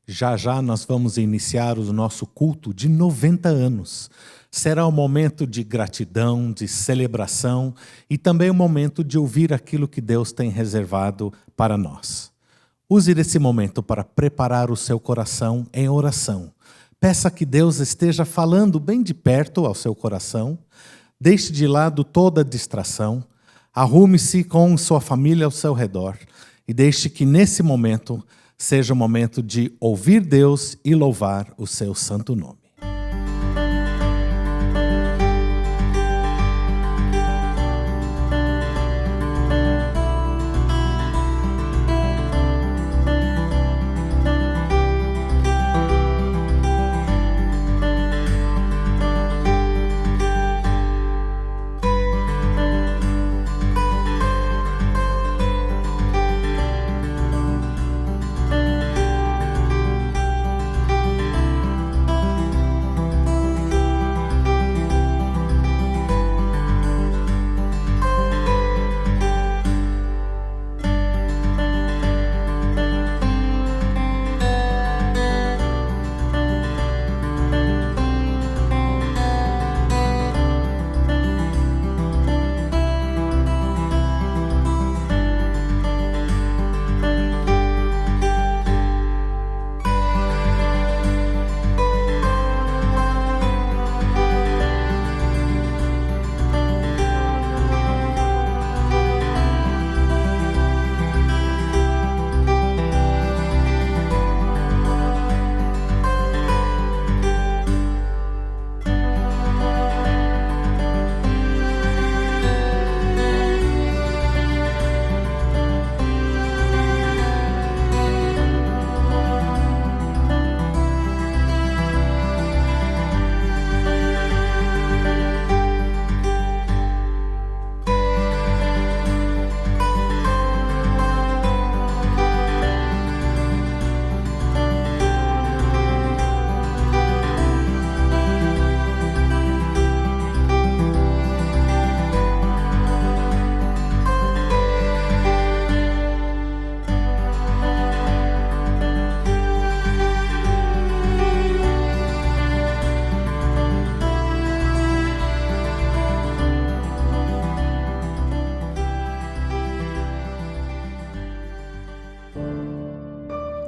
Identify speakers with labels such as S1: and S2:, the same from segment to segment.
S1: Já já nós vamos iniciar o nosso culto de 90 anos. Será um momento de gratidão, de celebração e também um momento de ouvir aquilo que Deus tem reservado para nós. Use esse momento para preparar o seu coração em oração. Peça que Deus esteja falando bem de perto ao seu coração. Deixe de lado toda distração. Arrume-se com sua família ao seu redor e deixe que nesse momento seja um momento de ouvir Deus e louvar o seu santo nome.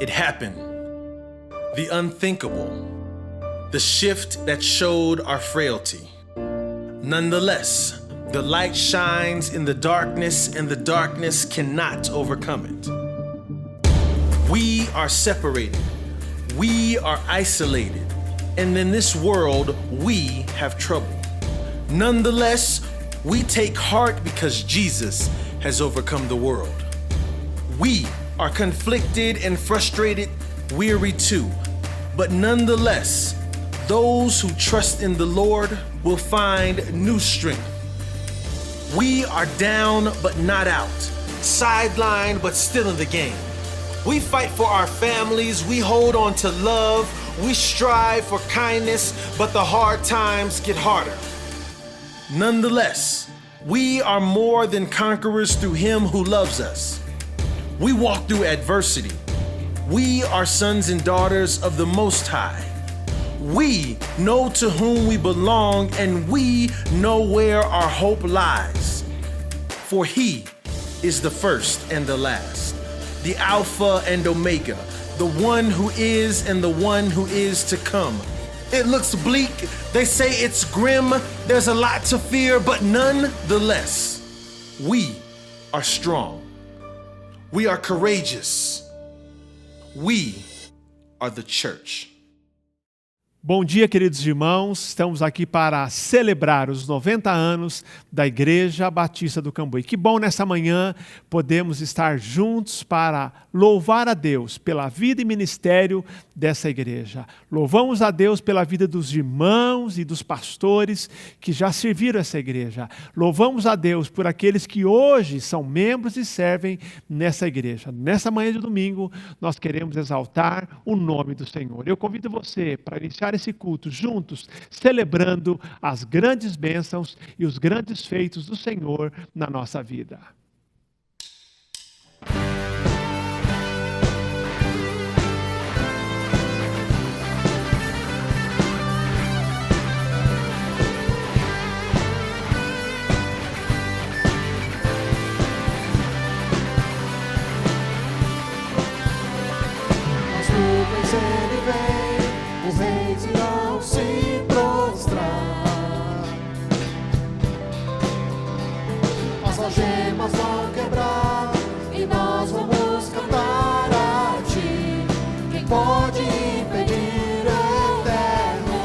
S2: It happened. The unthinkable. The shift that showed our frailty. Nonetheless, the light shines in the darkness and the darkness cannot overcome it. We are separated. We are isolated. And in this world, we have trouble. Nonetheless, we take heart because Jesus has overcome the world. We are conflicted and frustrated, weary too. But nonetheless, those who trust in the Lord will find new strength. We are down but not out, sidelined but still in the game. We fight for our families, we hold on to love, we strive for kindness, but the hard times get harder. Nonetheless, we are more than conquerors through Him who loves us. We walk through adversity. We are sons and daughters of the Most High. We know to whom we belong, and we know where our hope lies. For He is the first and the last, the Alpha and Omega, the one who is and the one who is to come. It looks bleak, they say it's grim, there's a lot to fear, but nonetheless, we are strong. We are courageous. We are the church.
S3: Bom dia, queridos irmãos. Estamos aqui para celebrar os 90 anos da Igreja Batista do Cambuí. Que bom nessa manhã podemos estar juntos para louvar a Deus pela vida e ministério dessa igreja. Louvamos a Deus pela vida dos irmãos e dos pastores que já serviram essa igreja. Louvamos a Deus por aqueles que hoje são membros e servem nessa igreja. Nessa manhã de domingo, nós queremos exaltar o nome do Senhor. Eu convido você para iniciar esse culto juntos, celebrando as grandes bênçãos e os grandes feitos do Senhor na nossa vida.
S4: os reis irão se prostrar, as algemas vão quebrar e nós vamos cantar a ti. Quem pode impedir o eterno?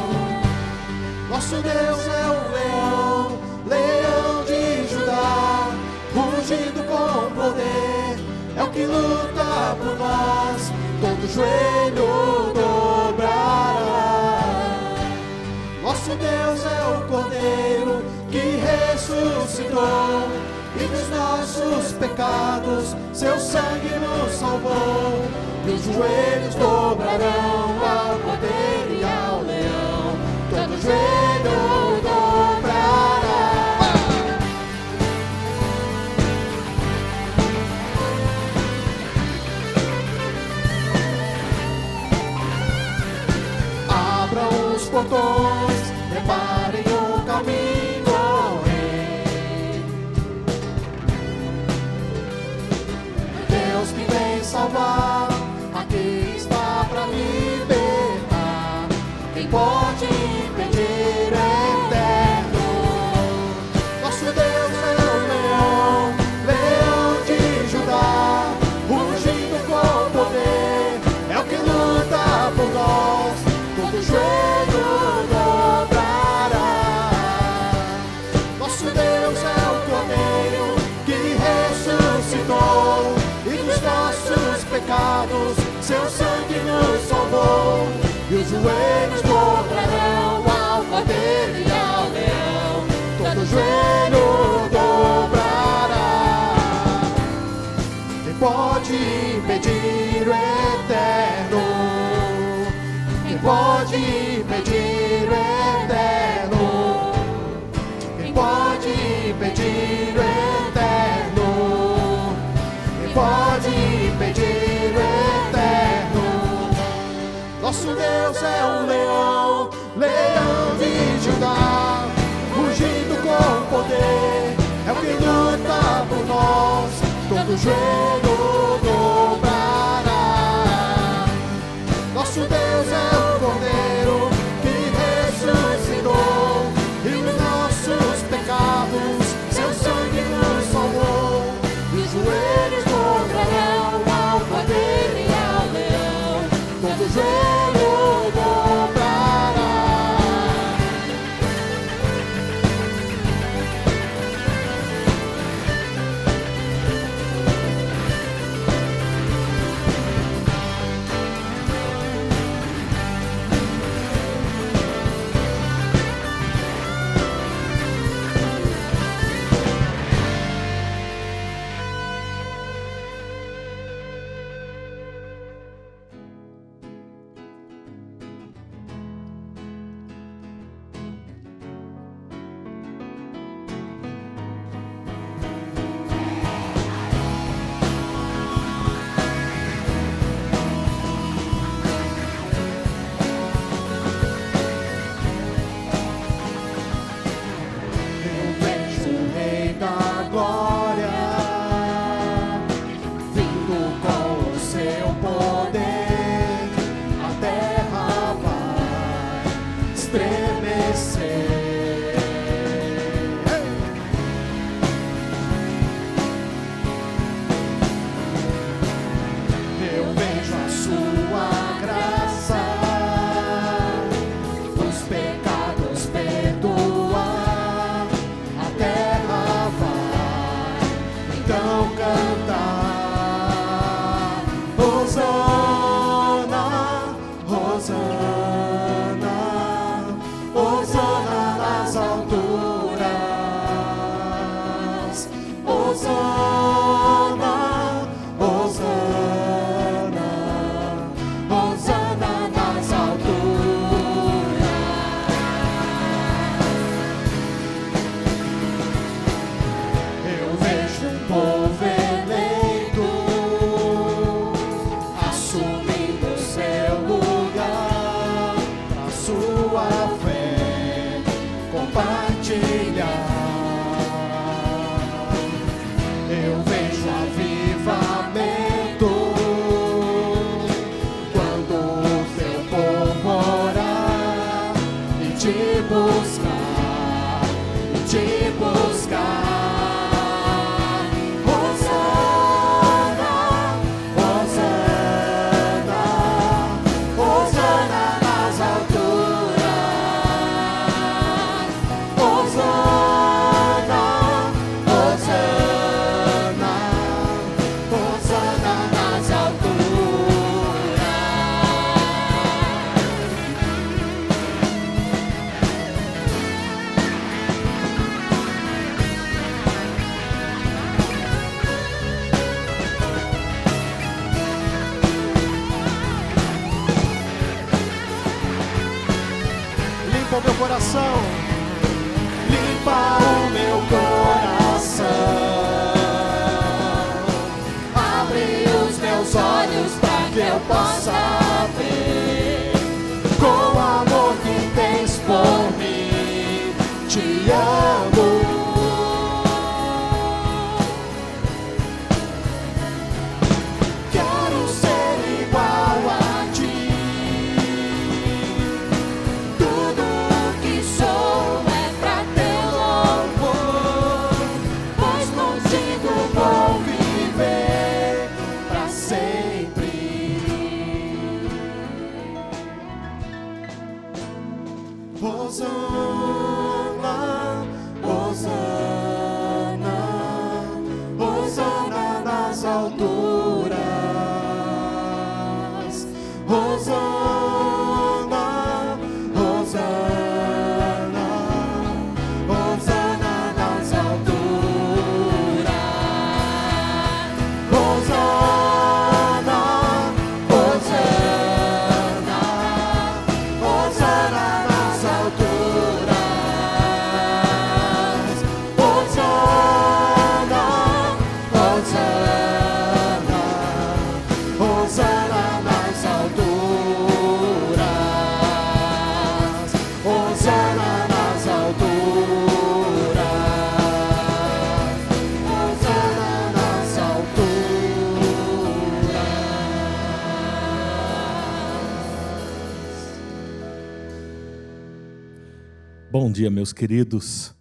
S4: Nosso Deus é o leão, leão de Judá, rugindo com poder, é o que luta por nós, todo joelho dobrará. Nosso Deus é o Cordeiro que ressuscitou, e dos nossos pecados seu sangue nos salvou. E os joelhos dobrarão ao Cordeiro e ao leão, todo joelho dobrará. Abram os portões, preparem o caminho ao Rei. Deus que vem salvar, aqui está para libertar. Quem pode impedir o eterno? Nosso Deus é o leão, leão de Judá, rugindo com poder, é o que luta por nós, todo joelho dobrará. Nosso Deus é o Cordeiro que ressuscitou, e dos nossos pecados seu sangue nos salvou. E os joelhos dobrarão ao Cordeiro e ao leão, todo joelho dobrará. Quem pode impedir o eterno? Quem pode impedir o eterno? Quem pode impedir o eterno? Quem pode impedir o eterno? Nosso Deus é um leão, leão de Judá, rugindo com poder, é o que luta por nós, todo joelho dobrará. Nosso Deus é o Cordeiro que ressuscitou, e os nossos pecados seu sangue nos salvou. E os joelhos dobrarão ao Cordeiro e ao leão, todo joelho dobrará. limpa o meu coração. Limpa o meu coração. Abre os meus olhos para que eu possa ver com o amor que tens por mim. Te amo. Quero ser igual a ti. Tudo o que sou é pra teu louvor, pois contigo vou viver pra sempre. Hosana, Hosana, Hosana nas alturas. Hosana, Hosana, Hosana nas alturas. Hosana, Hosana, Hosana nas alturas. Hosana, Hosana, Hosana nas alturas. Hosana nas alturas. Hosana nas alturas.
S1: Bom dia, meus queridos.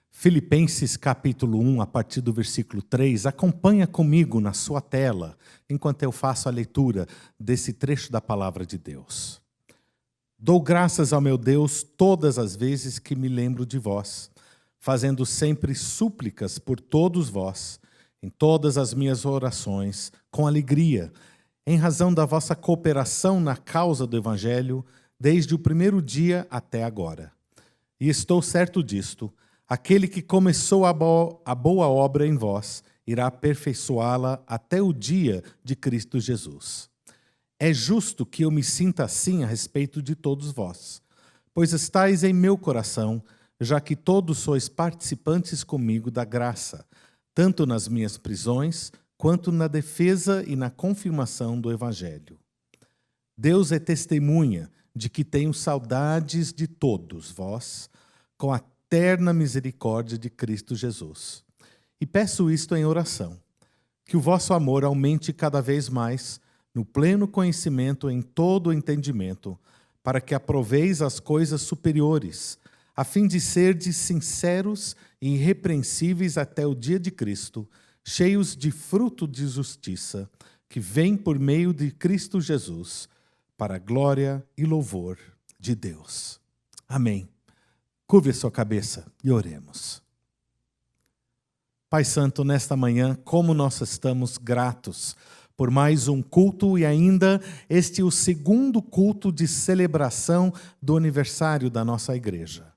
S1: Filipenses capítulo 1, a partir do versículo 3. Acompanha comigo na sua tela, enquanto eu faço a leitura desse trecho da palavra de Deus. Dou graças ao meu Deus todas as vezes que me lembro de vós, fazendo sempre súplicas por todos vós, em todas as minhas orações, com alegria, em razão da vossa cooperação na causa do Evangelho, desde o primeiro dia até agora. E estou certo disto, aquele que começou a boa obra em vós, irá aperfeiçoá-la até o dia de Cristo Jesus. É justo que eu me sinta assim a respeito de todos vós, pois estáis em meu coração, já que todos sois participantes comigo da graça, tanto nas minhas prisões, quanto na defesa e na confirmação do Evangelho. Deus é testemunha de que tenho saudades de todos vós, com a eterna misericórdia de Cristo Jesus. E peço isto em oração, que o vosso amor aumente cada vez mais, no pleno conhecimento em todo o entendimento, para que aproveis as coisas superiores, a fim de serdes sinceros e irrepreensíveis até o dia de Cristo, cheios de fruto de justiça, que vem por meio de Cristo Jesus, para a glória e louvor de Deus. Amém. Curve a sua cabeça e oremos. Pai Santo, nesta manhã, como nós estamos gratos por mais um culto e ainda este o segundo culto de celebração do aniversário da nossa igreja.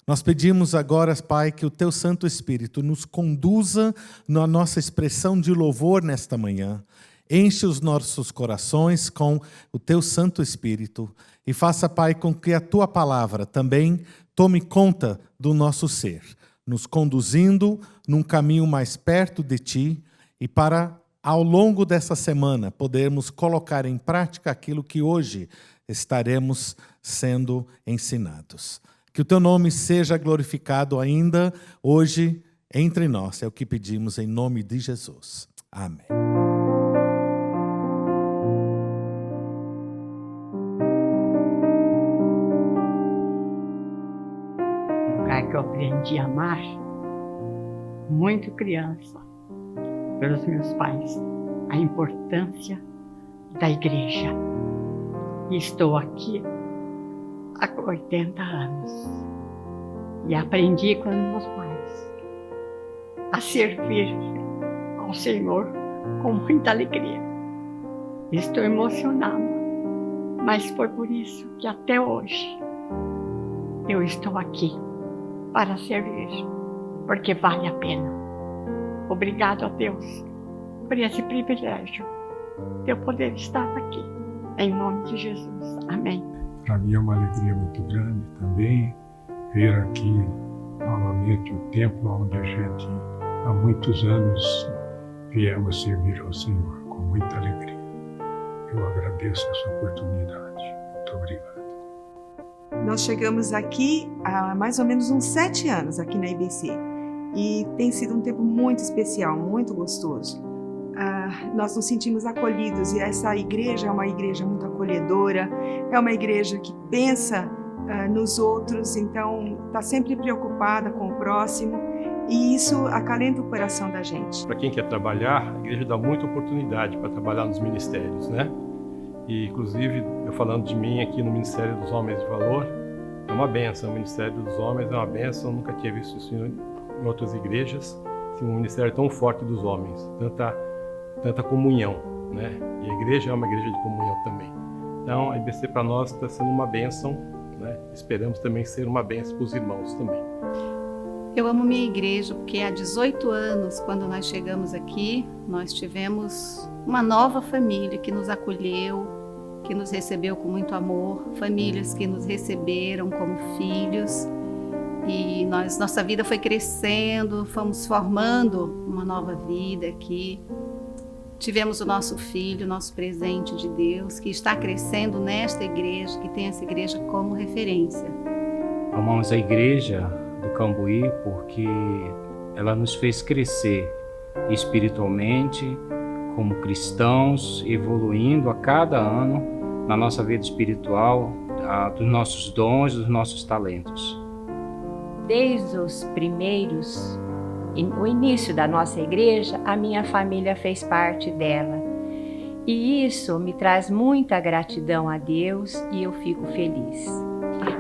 S1: Nós pedimos agora, Pai, que o Teu Santo Espírito nos conduza na nossa expressão de louvor nesta manhã. Enche os nossos corações com o Teu Santo Espírito e faça, Pai, com que a Tua palavra também tome conta do nosso ser, nos conduzindo num caminho mais perto de Ti e para, ao longo dessa semana, podermos colocar em prática aquilo que hoje estaremos sendo ensinados. Que o Teu nome seja glorificado ainda hoje entre nós. É o que pedimos em nome de Jesus. Amém.
S5: O lugar que eu aprendi a amar, muito criança, pelos meus pais, a importância da igreja. E estou aqui há 80 anos. E aprendi com meus pais a servir ao Senhor com muita alegria. Estou emocionada, mas foi por isso que até hoje eu estou aqui para servir, porque vale a pena. Obrigado a Deus por esse privilégio de eu poder estar aqui. Em nome de Jesus. Amém.
S6: Para mim é uma alegria muito grande também ver aqui novamente o templo onde a gente há muitos anos viemos servir ao Senhor com muita alegria. Eu agradeço essa oportunidade. Muito obrigado.
S7: Nós chegamos aqui há mais ou menos uns 7 anos aqui na IBC e tem sido um tempo muito especial, muito gostoso. Nós nos sentimos acolhidos e essa igreja é uma igreja muito acolhedora, é uma igreja que pensa nos outros, então está sempre preocupada com o próximo e isso acalenta o coração da gente.
S8: Para quem quer trabalhar, a igreja dá muita oportunidade para trabalhar nos ministérios, né? E, inclusive, eu falando de mim aqui no Ministério dos Homens de Valor, é uma bênção. O Ministério dos Homens é uma bênção. Eu nunca tinha visto isso em outras igrejas. Assim, um ministério tão forte dos homens, tanta comunhão, né? E a igreja é uma igreja de comunhão também. Então, a IBC para nós está sendo uma bênção, né? Esperamos também ser uma bênção para os irmãos também.
S9: Eu amo minha igreja porque há 18 anos, quando nós chegamos aqui, nós tivemos uma nova família que nos acolheu, que nos recebeu com muito amor, famílias que nos receberam como filhos e nossa vida foi crescendo, fomos formando uma nova vida aqui. Tivemos o nosso filho, nosso presente de Deus, que está crescendo nesta igreja, que tem essa igreja como referência.
S10: Amamos a igreja do Cambuí porque ela nos fez crescer espiritualmente como cristãos, evoluindo a cada ano na nossa vida espiritual, dos nossos dons, dos nossos talentos.
S11: Desde os primeiros, o início da nossa igreja, a minha família fez parte dela. E isso me traz muita gratidão a Deus e eu fico feliz.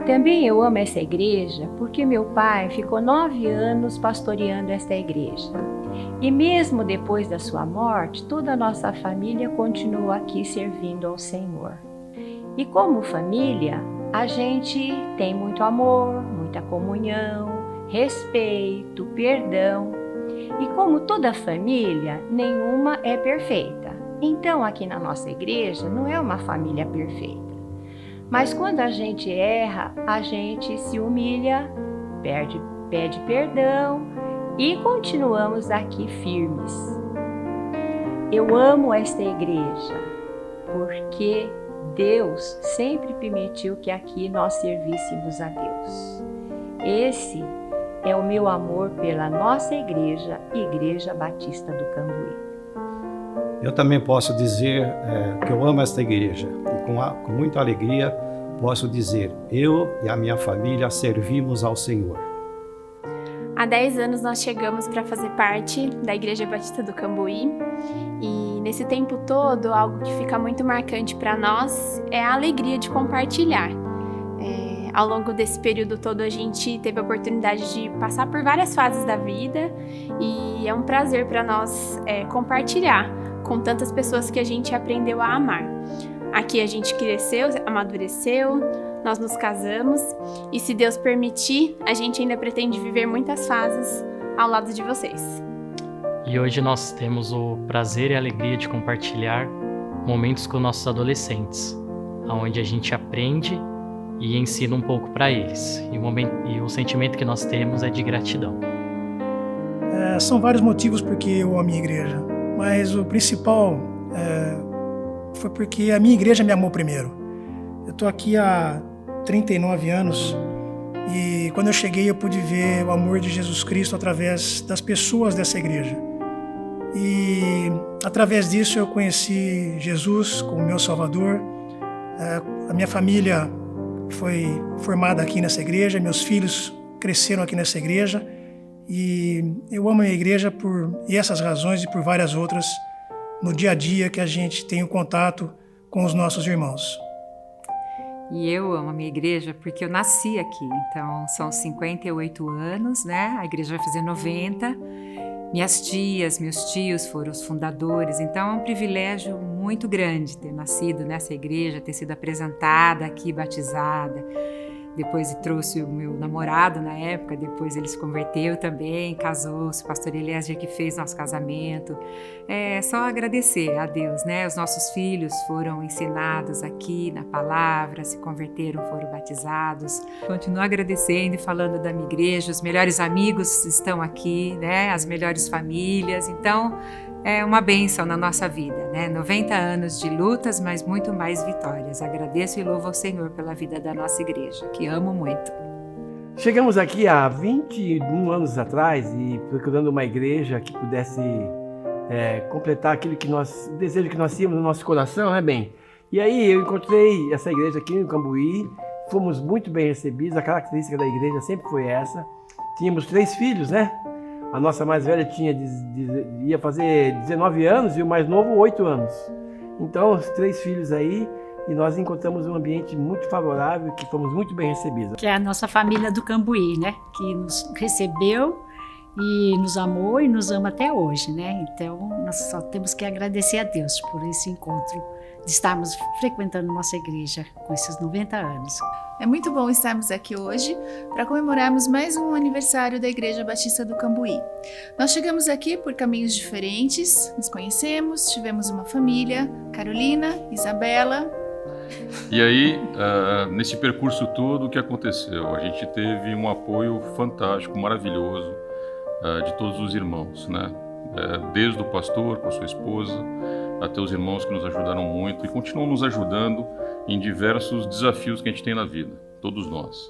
S11: Também eu amo essa igreja porque meu pai ficou 9 anos pastoreando esta igreja. E mesmo depois da sua morte, toda a nossa família continuou aqui servindo ao Senhor. E como família, a gente tem muito amor, muita comunhão, respeito, perdão. E como toda família, nenhuma é perfeita. Então aqui na nossa igreja não é uma família perfeita. Mas quando a gente erra, a gente se humilha, pede perdão e continuamos aqui firmes. Eu amo esta igreja porque Deus sempre permitiu que aqui nós servíssemos a Deus. Esse é o meu amor pela nossa igreja, Igreja Batista do Cambuí.
S12: Eu também posso dizer que eu amo esta igreja e com muita alegria posso dizer, eu e a minha família servimos ao Senhor.
S13: Há 10 anos nós chegamos para fazer parte da Igreja Batista do Cambuí e nesse tempo todo, algo que fica muito marcante para nós é a alegria de compartilhar. Ao longo desse período todo a gente teve a oportunidade de passar por várias fases da vida e é um prazer para nós compartilhar com tantas pessoas que a gente aprendeu a amar. Aqui a gente cresceu, amadureceu, nós nos casamos e se Deus permitir, a gente ainda pretende viver muitas fases ao lado de vocês.
S14: E hoje nós temos o prazer e a alegria de compartilhar momentos com nossos adolescentes, onde a gente aprende e ensina um pouco para eles. E o sentimento que nós temos é de gratidão.
S15: São vários motivos porque eu amo a minha igreja, mas o principal foi porque a minha igreja me amou primeiro. Eu estou aqui há 39 anos e quando eu cheguei eu pude ver o amor de Jesus Cristo através das pessoas dessa igreja. E através disso eu conheci Jesus como meu Salvador. A minha família foi formada aqui nessa igreja, meus filhos cresceram aqui nessa igreja e eu amo a minha igreja por essas razões e por várias outras no dia a dia que a gente tem o contato com os nossos irmãos.
S16: E eu amo a minha igreja porque eu nasci aqui, então são 58 anos, né? A igreja vai fazer 90. Minhas tias, meus tios foram os fundadores, então é um privilégio muito grande ter nascido nessa igreja, ter sido apresentada aqui, batizada, Depois trouxe o meu namorado na época, depois ele se converteu também, casou-se, o pastor Eliezer que fez nosso casamento. É só agradecer a Deus, né? Os nossos filhos foram ensinados aqui na palavra, se converteram, foram batizados. Continuo agradecendo e falando da minha igreja, os melhores amigos estão aqui, né? As melhores famílias, então é uma bênção na nossa vida, né? 90 anos de lutas, mas muito mais vitórias. Agradeço e louvo ao Senhor pela vida da nossa igreja, que amo muito.
S17: Chegamos aqui há 21 anos atrás e procurando uma igreja que pudesse completar aquilo que o desejo que nós tínhamos no nosso coração, né, bem? E aí eu encontrei essa igreja aqui no Cambuí, fomos muito bem recebidos, a característica da igreja sempre foi essa. Tínhamos 3 filhos, né? A nossa mais velha ia fazer 19 anos e o mais novo 8 anos. Então, os 3 filhos aí, e nós encontramos um ambiente muito favorável, que fomos muito bem recebidos.
S18: Que é a nossa família do Cambuí, né? Que nos recebeu e nos amou e nos ama até hoje, né? Então, nós só temos que agradecer a Deus por esse encontro, de estarmos frequentando nossa igreja com esses 90 anos.
S19: É muito bom estarmos aqui hoje para comemorarmos mais um aniversário da Igreja Batista do Cambuí. Nós chegamos aqui por caminhos diferentes, nos conhecemos, tivemos uma família, Carolina, Isabela.
S20: E aí, nesse percurso todo, o que aconteceu? A gente teve um apoio fantástico, maravilhoso de todos os irmãos, né? Desde o pastor com a sua esposa, até os irmãos que nos ajudaram muito e continuam nos ajudando em diversos desafios que a gente tem na vida, todos nós.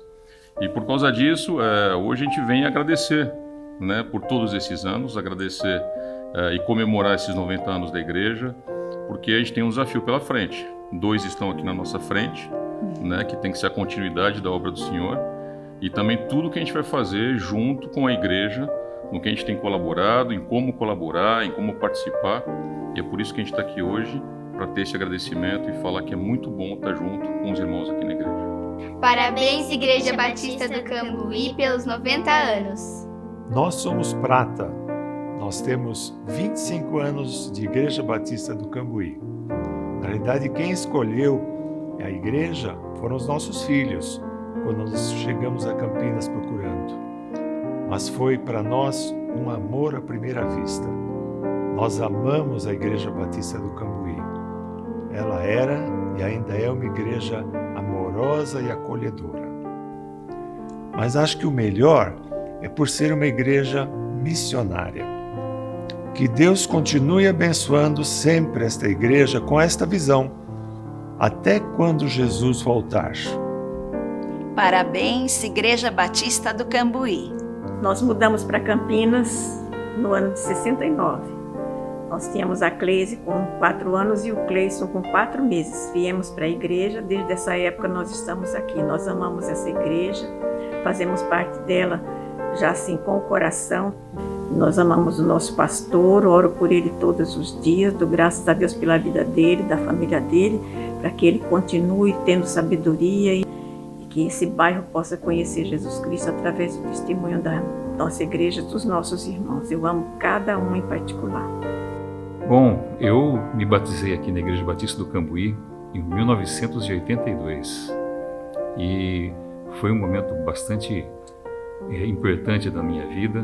S20: E por causa disso, hoje a gente vem agradecer, né, por todos esses anos, agradecer e comemorar esses 90 anos da igreja, porque a gente tem um desafio pela frente. 2 estão aqui na nossa frente, né, que tem que ser a continuidade da obra do Senhor, e também tudo que a gente vai fazer junto com a igreja, no que a gente tem colaborado, em como colaborar, em como participar. E é por isso que a gente está aqui hoje, para ter esse agradecimento e falar que é muito bom estar junto com os irmãos aqui na igreja.
S21: Parabéns, Igreja Batista do Cambuí, pelos 90 anos.
S22: Nós somos prata. Nós temos 25 anos de Igreja Batista do Cambuí. Na realidade, quem escolheu a igreja foram os nossos filhos, quando nós chegamos a Campinas procurando. Mas foi para nós um amor à primeira vista. Nós amamos a Igreja Batista do Cambuí. Ela era e ainda é uma igreja amorosa e acolhedora. Mas acho que o melhor é por ser uma igreja missionária. Que Deus continue abençoando sempre esta igreja com esta visão, até quando Jesus voltar.
S23: Parabéns, Igreja Batista do Cambuí.
S24: Nós mudamos para Campinas no ano de 69. Nós tínhamos a Cleise com 4 anos e o Cleison com 4 meses. Viemos para a igreja, desde essa época nós estamos aqui. Nós amamos essa igreja, fazemos parte dela já assim com o coração. Nós amamos o nosso pastor, oro por ele todos os dias, dou graças a Deus pela vida dele, da família dele, para que ele continue tendo sabedoria e que esse bairro possa conhecer Jesus Cristo através do testemunho da nossa igreja, dos nossos irmãos. Eu amo cada um em particular.
S25: Bom, eu me batizei aqui na Igreja Batista do Cambuí em 1982 e foi um momento bastante importante da minha vida.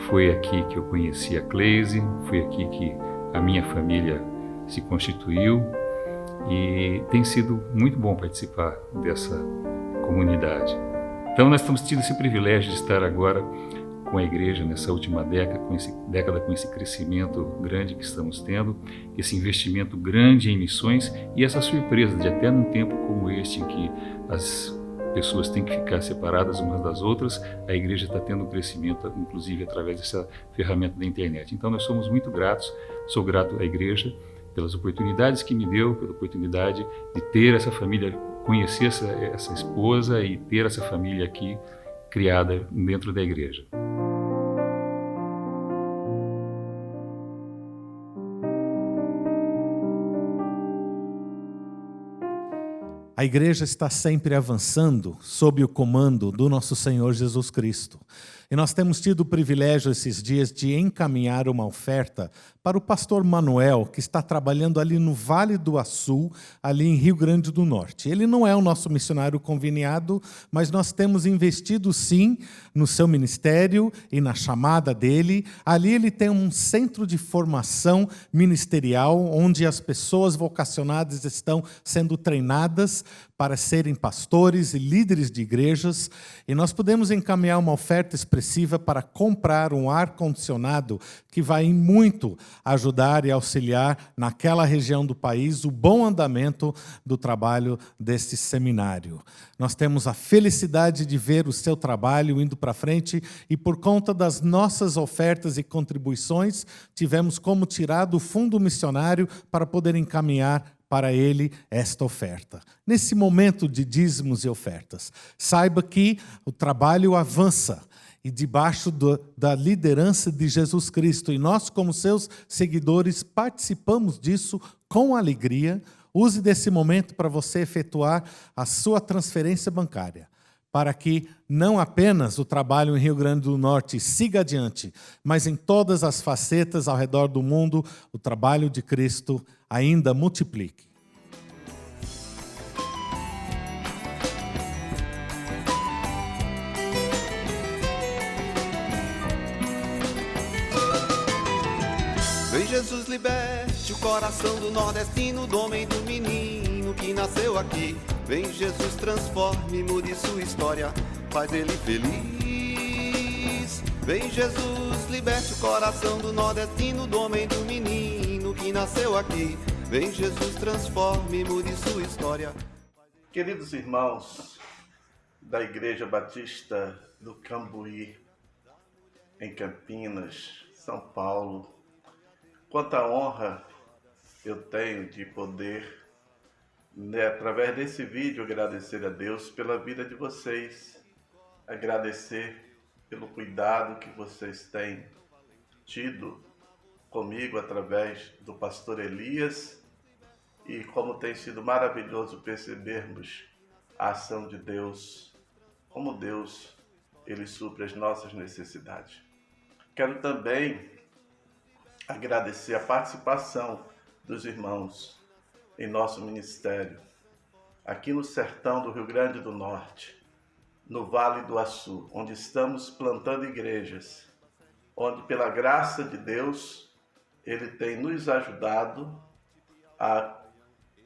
S25: Foi aqui que eu conheci a Cleise, foi aqui que a minha família se constituiu e tem sido muito bom participar dessa comunidade. Então nós estamos tendo esse privilégio de estar agora com a igreja nessa última década, com esse crescimento grande que estamos tendo, esse investimento grande em missões e essa surpresa de até num tempo como este em que as pessoas têm que ficar separadas umas das outras, a igreja está tendo um crescimento, inclusive através dessa ferramenta da internet. Então nós somos muito gratos, sou grato à igreja pelas oportunidades que me deu, pela oportunidade de ter essa família, conhecer essa esposa e ter essa família aqui criada dentro da igreja.
S1: A igreja está sempre avançando sob o comando do nosso Senhor Jesus Cristo. E nós temos tido o privilégio esses dias de encaminhar uma oferta para o pastor Manuel, que está trabalhando ali no Vale do Açu, ali em Rio Grande do Norte. Ele não é o nosso missionário conveniado, mas nós temos investido sim no seu ministério e na chamada dele. Ali ele tem um centro de formação ministerial, onde as pessoas vocacionadas estão sendo treinadas para serem pastores e líderes de igrejas, e nós podemos encaminhar uma oferta expressiva para comprar um ar-condicionado que vai muito ajudar e auxiliar naquela região do país o bom andamento do trabalho deste seminário. Nós temos a felicidade de ver o seu trabalho indo para frente e, por conta das nossas ofertas e contribuições, tivemos como tirar do fundo missionário para poder encaminhar para ele esta oferta. Nesse momento de dízimos e ofertas, saiba que o trabalho avança e debaixo da liderança de Jesus Cristo, e nós, como seus seguidores, participamos disso com alegria. Use desse momento para você efetuar a sua transferência bancária, para que não apenas o trabalho em Rio Grande do Norte siga adiante, mas em todas as facetas ao redor do mundo, o trabalho de Cristo ainda multiplique.
S2: Vem Jesus, liberte o coração do nordestino, do homem, do menino que nasceu aqui. Vem Jesus, transforme, mude sua história, faz ele feliz. Vem Jesus, liberte o coração do nordestino, do homem, do menino que nasceu aqui. Vem Jesus, transforme, mude sua história.
S3: Queridos irmãos da Igreja Batista do Cambuí, em Campinas, São Paulo, quanta honra eu tenho de poder, através desse vídeo, agradecer a Deus pela vida de vocês, agradecer pelo cuidado que vocês têm tido comigo através do pastor Elias, e como tem sido maravilhoso percebermos a ação de Deus, como Deus, Ele supre as nossas necessidades. Quero também agradecer a participação dos irmãos em nosso ministério, aqui no sertão do Rio Grande do Norte, no Vale do Açu, onde estamos plantando igrejas, onde, pela graça de Deus, Ele tem nos ajudado a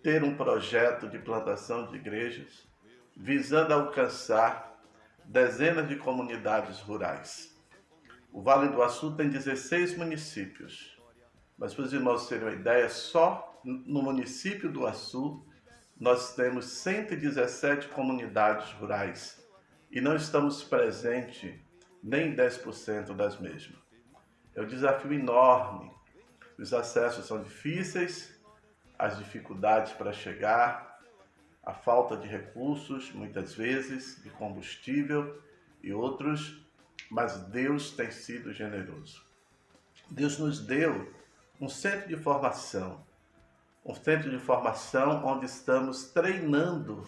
S3: ter um projeto de plantação de igrejas, visando alcançar dezenas de comunidades rurais. O Vale do Açu tem 16 municípios, mas para os irmãos terem uma ideia, só no município do Açu nós temos 117 comunidades rurais e não estamos presentes nem em 10% das mesmas. É um desafio enorme, os acessos são difíceis, as dificuldades para chegar, a falta de recursos, muitas vezes, de combustível e outros, mas Deus tem sido generoso. Deus nos deu um centro de formação onde estamos treinando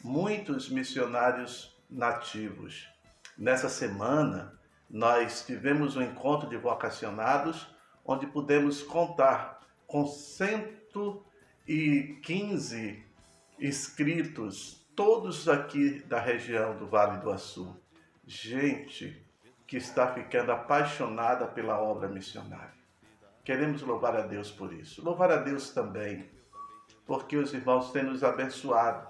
S3: muitos missionários nativos. Nessa semana, nós tivemos um encontro de vocacionados, onde pudemos contar com 115 inscritos, todos aqui da região do Vale do Açu. Gente que está ficando apaixonada pela obra missionária. Queremos louvar a Deus por isso. Louvar a Deus também, porque os irmãos têm nos abençoado.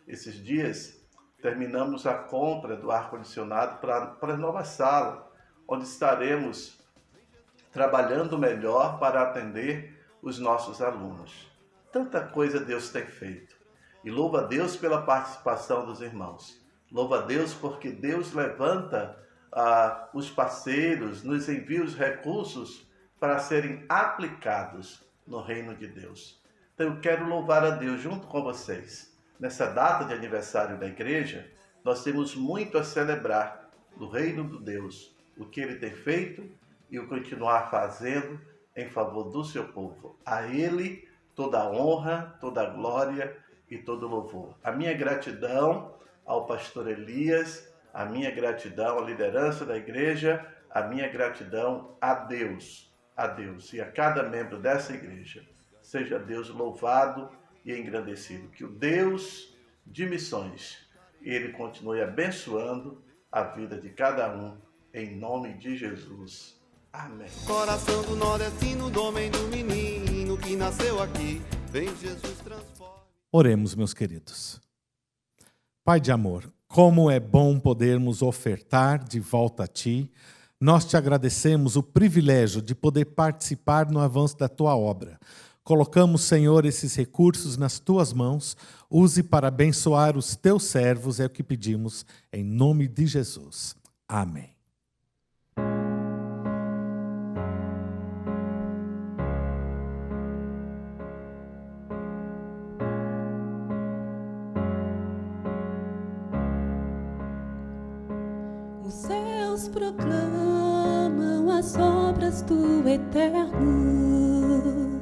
S3: Esses dias, terminamos a compra do ar-condicionado para a nova sala, onde estaremos trabalhando melhor para atender os nossos alunos. Tanta coisa Deus tem feito. E louva a Deus pela participação dos irmãos. Louva a Deus porque Deus levanta os parceiros, nos envia os recursos para serem aplicados no reino de Deus. Então eu quero louvar a Deus junto com vocês. Nessa data de aniversário da igreja, nós temos muito a celebrar do reino de Deus, o que Ele tem feito e o continuar fazendo em favor do seu povo. A Ele toda a honra, toda a glória e todo o louvor. A minha gratidão ao pastor Elias, a minha gratidão à liderança da igreja, a minha gratidão a Deus e a cada membro dessa igreja. Seja Deus louvado e engrandecido. Que o Deus de missões, Ele continue abençoando a vida de cada um, em nome de Jesus. Amém.
S2: Coração do nordestino, do homem, do menino que nasceu aqui, vem Jesus transforma.
S1: Oremos, meus queridos. Pai de amor, como é bom podermos ofertar de volta a Ti. Nós te agradecemos o privilégio de poder participar no avanço da Tua obra. Colocamos, Senhor, esses recursos nas Tuas mãos. Use para abençoar os Teus servos, é o que pedimos, em nome de Jesus. Amém.
S4: Os céus proclamam as obras do Eterno,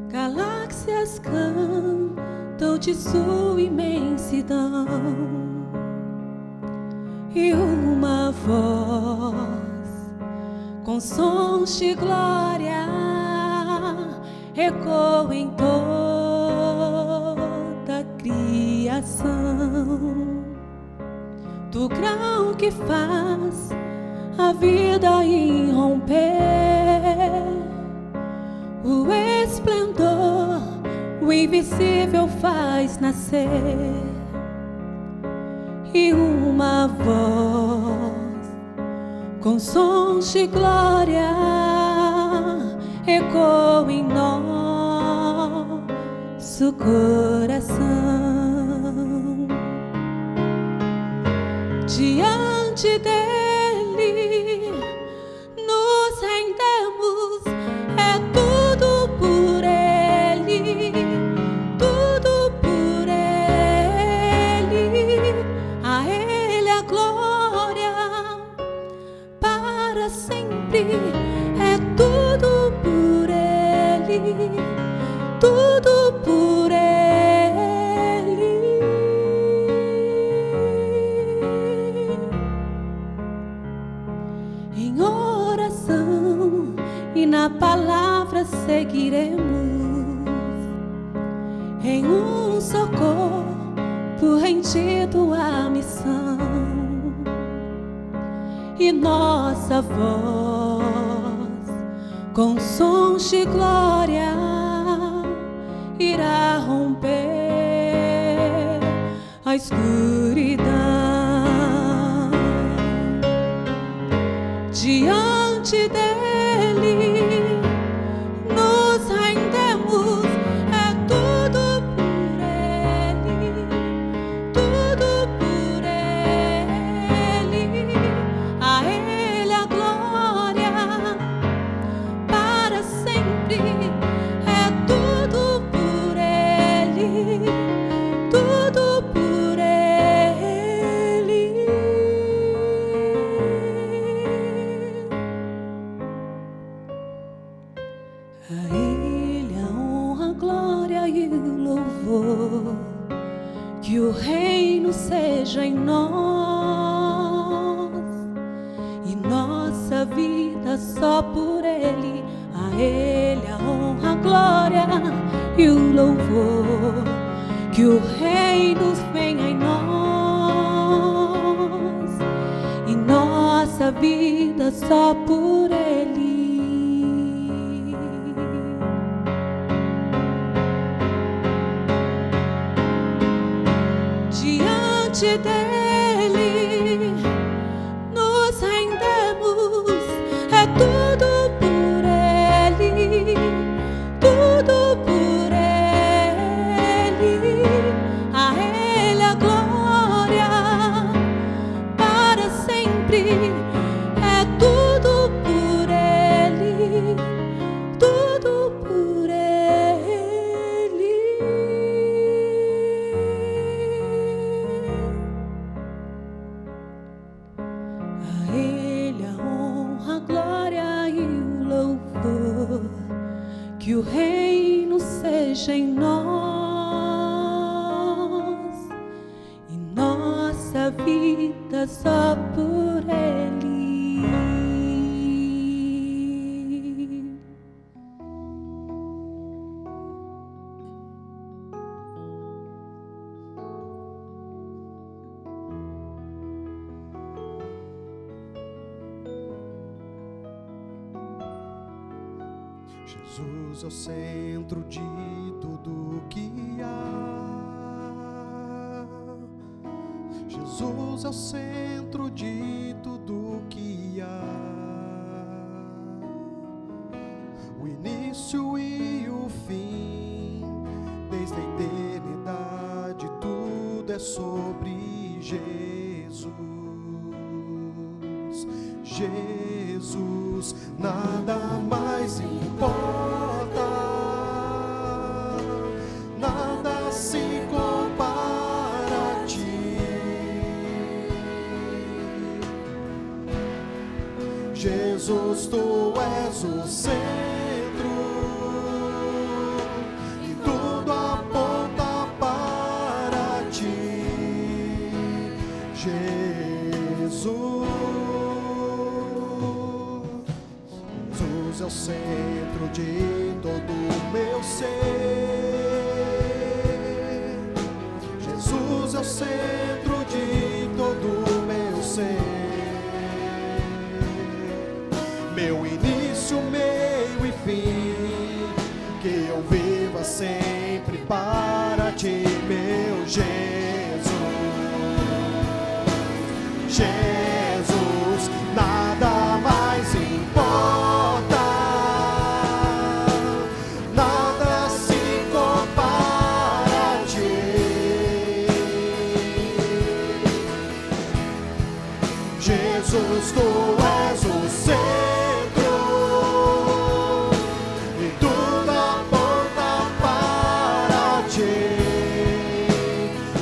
S4: galáxias cantam de sua imensidão, e uma voz com sons de glória ecoa em toda a criação. Do grão que faz a vida irromper, o esplendor, o invisível faz nascer, e uma voz com sons de glória ecoa em nosso coração. Diante dele nos rendemos, é tudo por ele, tudo por ele. A ele a glória para sempre, é tudo por ele, tudo por ele. Em oração e na palavra seguiremos, em um só corpo rendido à missão, e nossa voz com sons de glória irá romper a escuridão. Diante dele nos rendemos, é tudo por ele, tudo por ele. A ele a glória para sempre, é tudo por ele, tudo por ele. A ele a honra, a glória e o louvor, que o reino seja em nós, e nossa vida só por ele. A ele a honra, a glória e o louvor, que o reino venha em nós, e nossa vida só por ele. Diante dele nos rendemos, é tudo por ele, tudo por ele. A ele a glória para sempre, é tudo por ele, tudo por ele. nossa vida só por Ele.
S5: Jesus é o centro de tudo que há. Jesus é o centro de tudo que há. O início e o fim, desde a eternidade, tudo é sobre Jesus. Jesus, nada mais importa, nada se compara a ti. Jesus, tu és o centro e tudo aponta para ti. Jesus é o centro de todo o meu ser. Jesus é o centro de todo o meu ser. Meu início, meio e fim, que eu viva sempre para ti, meu Jesus. Jesus, nada mais importa, nada se compara a ti. Jesus, tu és o centro e tudo aponta para ti.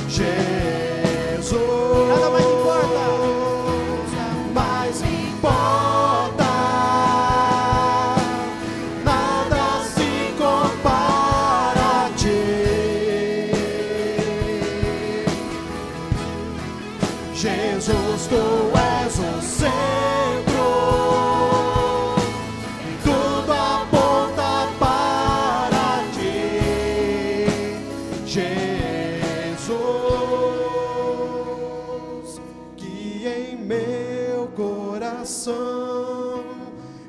S5: Jesus, nada mais importa, nada se compara a ti. Jesus, tu és o centro, tudo aponta para ti. Jesus, que em meu coração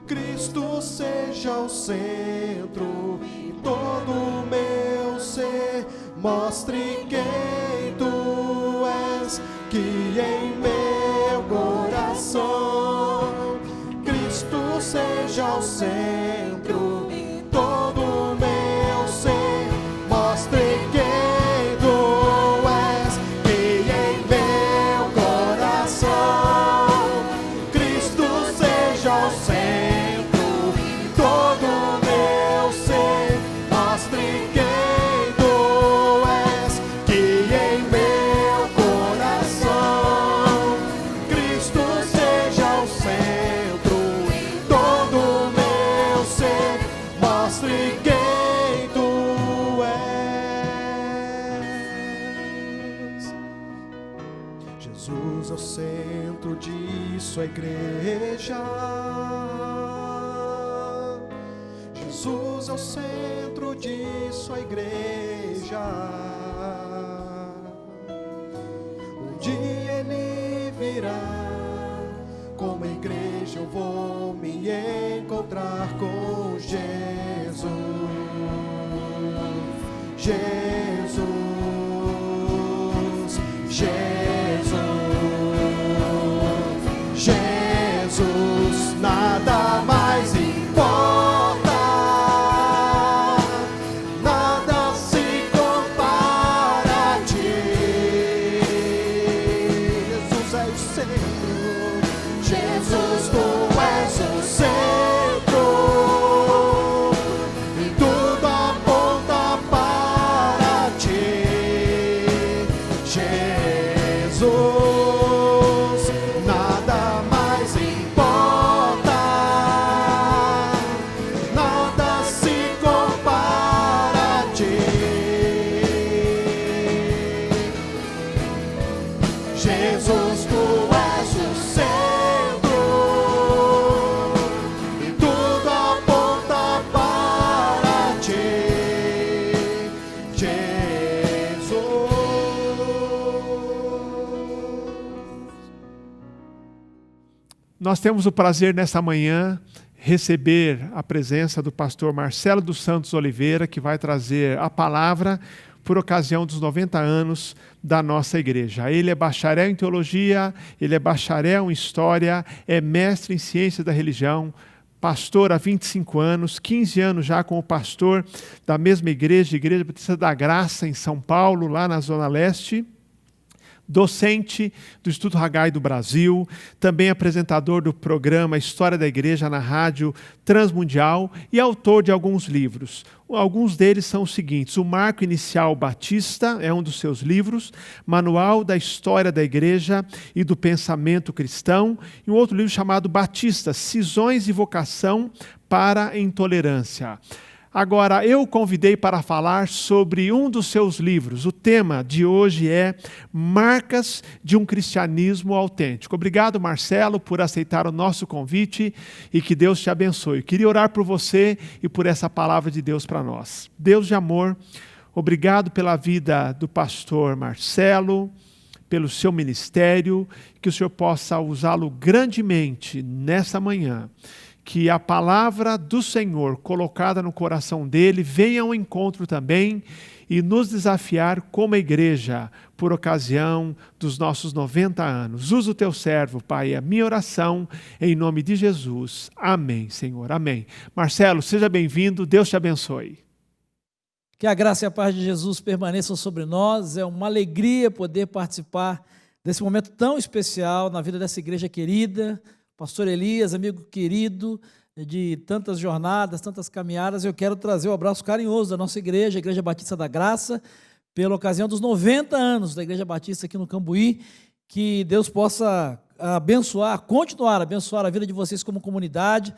S5: Cristo seja o centro e todo o meu ser mostre quem tu és. Que em meu coração Cristo seja o centro e todo o meu ser mostre quem tu és. Que em meu coração Cristo seja o centro e todo o meu ser mostre quem tu és. Que em meu coração Cristo seja o centro e todo o meu ser mostre quem tu és. Jesus é o centro de sua igreja. Jesus é o centro de sua igreja. Um dia ele virá, como igreja eu vou me encontrar com Jesus. Jesus, Jesus, Jesus, nada mais importa, nada se compara a ti. Jesus é o centro, Jesus, tu és o centro e tudo aponta para ti. Jesus, nada mais importa, nada se compara a ti. Jesus,
S6: Nós temos o prazer nessa manhã receber a presença do pastor Marcelo dos Santos Oliveira, que vai trazer a palavra por ocasião dos 90 anos da nossa igreja. Ele é bacharel em teologia, ele é bacharel em história, é mestre em ciências da religião, pastor há 25 anos, 15 anos já como pastor da mesma igreja, Igreja Batista da Graça, em São Paulo, lá na Zona Leste. Docente do Instituto Haggai do Brasil, também apresentador do programa História da Igreja na Rádio Transmundial e autor de alguns livros. Alguns deles são os seguintes: O Marco Inicial Batista é um dos seus livros, Manual da História da Igreja e do Pensamento Cristão, e um outro livro chamado Batista, Cisões e Vocação para a Intolerância. Agora, eu o convidei para falar sobre um dos seus livros. O tema de hoje é Marcas de um Cristianismo Autêntico. Obrigado, Marcelo, por aceitar o nosso convite e que Deus te abençoe. Queria orar por você e por essa palavra de Deus para nós. Deus de amor, obrigado pela vida do pastor Marcelo, pelo seu ministério, que o Senhor possa usá-lo grandemente nessa manhã. Que a palavra do Senhor colocada no coração dele venha ao encontro também e nos desafiar como igreja por ocasião dos nossos 90 anos. Usa o teu servo, Pai, a minha oração em nome de Jesus. Amém, Senhor. Amém. Marcelo, seja bem-vindo. Deus te abençoe.
S7: Que a graça e a paz de Jesus permaneçam sobre nós. É uma alegria poder participar desse momento tão especial na vida dessa igreja querida. Pastor Elias, amigo querido de tantas jornadas, tantas caminhadas, eu quero trazer o abraço carinhoso da nossa igreja, a Igreja Batista da Graça, pela ocasião dos 90 anos da Igreja Batista aqui no Cambuí, que Deus possa abençoar, continuar a abençoar a vida de vocês como comunidade,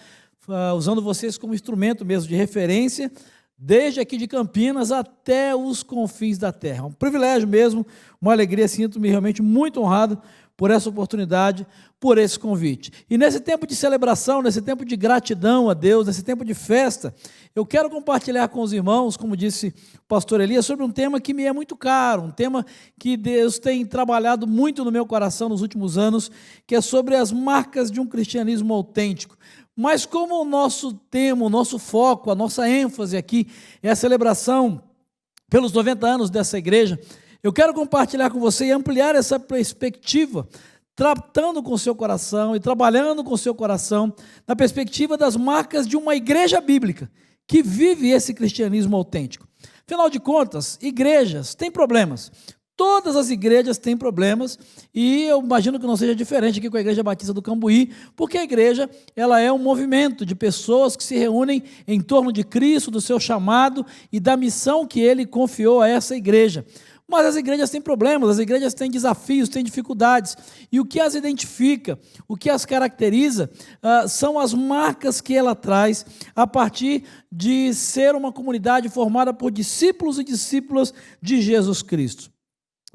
S7: usando vocês como instrumento mesmo de referência, desde aqui de Campinas até os confins da terra. Um privilégio mesmo, uma alegria, sinto-me realmente muito honrado por essa oportunidade, por esse convite. E nesse tempo de celebração, nesse tempo de gratidão a Deus, nesse tempo de festa, eu quero compartilhar com os irmãos, como disse o pastor Elias, sobre um tema que me é muito caro, um tema que Deus tem trabalhado muito no meu coração nos últimos anos, que é sobre as marcas de um cristianismo autêntico. Mas como o nosso tema, o nosso foco, a nossa ênfase aqui é a celebração pelos 90 anos dessa igreja, eu quero compartilhar com você e ampliar essa perspectiva, tratando com o seu coração e trabalhando com o seu coração na perspectiva das marcas de uma igreja bíblica que vive esse cristianismo autêntico. Afinal de contas, igrejas têm problemas. Todas as igrejas têm problemas e eu imagino que não seja diferente aqui com a Igreja Batista do Cambuí, porque a igreja ela é um movimento de pessoas que se reúnem em torno de Cristo, do seu chamado e da missão que Ele confiou a essa igreja. Mas as igrejas têm problemas, as igrejas têm desafios, têm dificuldades. E o que as identifica, o que as caracteriza, são as marcas que ela traz a partir de ser uma comunidade formada por discípulos e discípulas de Jesus Cristo.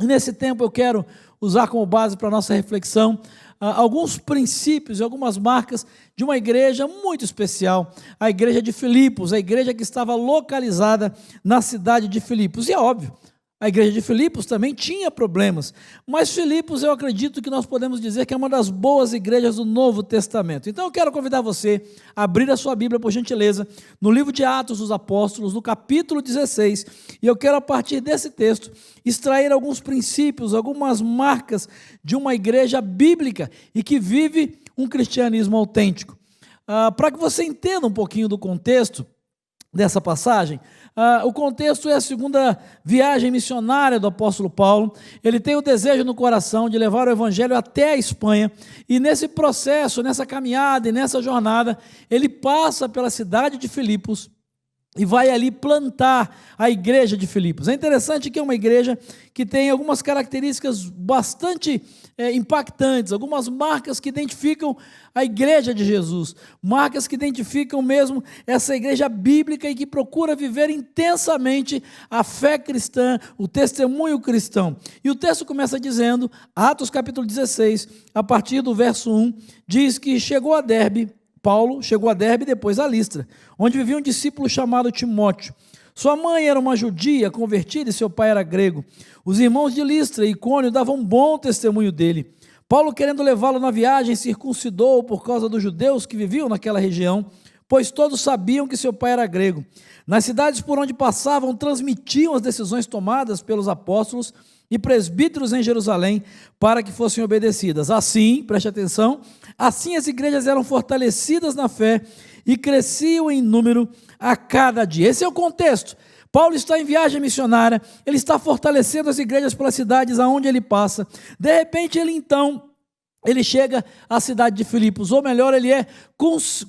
S7: E nesse tempo eu quero usar como base para a nossa reflexão alguns princípios e algumas marcas de uma igreja muito especial, a igreja de Filipos, a igreja que estava localizada na cidade de Filipos. E é óbvio, a igreja de Filipos também tinha problemas, mas Filipos eu acredito que nós podemos dizer que é uma das boas igrejas do Novo Testamento. Então eu quero convidar você a abrir a sua Bíblia, por gentileza, no livro de Atos dos Apóstolos, no capítulo 16, e eu quero a partir desse texto extrair alguns princípios, algumas marcas de uma igreja bíblica e que vive um cristianismo autêntico. Para que você entenda um pouquinho do contexto dessa passagem, o contexto é a segunda viagem missionária do apóstolo Paulo. Ele tem o desejo no coração de levar o evangelho até a Espanha, e nesse processo, nessa caminhada e nessa jornada, ele passa pela cidade de Filipos e vai ali plantar a igreja de Filipos. É interessante que é uma igreja que tem algumas características bastante impactantes, algumas marcas que identificam a igreja de Jesus, marcas que identificam mesmo essa igreja bíblica e que procura viver intensamente a fé cristã, o testemunho cristão. E o texto começa dizendo, Atos capítulo 16, a partir do verso 1, diz que Paulo chegou a Derbe e depois a Listra, onde vivia um discípulo chamado Timóteo. Sua mãe era uma judia convertida e seu pai era grego. Os irmãos de Listra e Icônio davam bom testemunho dele. Paulo, querendo levá-lo na viagem, circuncidou por causa dos judeus que viviam naquela região, pois todos sabiam que seu pai era grego. Nas cidades por onde passavam, transmitiam as decisões tomadas pelos apóstolos e presbíteros em Jerusalém para que fossem obedecidas. Assim, preste atenção, assim as igrejas eram fortalecidas na fé e cresciam em número a cada dia. Esse é o contexto. Paulo está em viagem missionária, ele está fortalecendo as igrejas pelas cidades aonde ele passa. De repente, ele chega à cidade de Filipos, ou melhor, ele é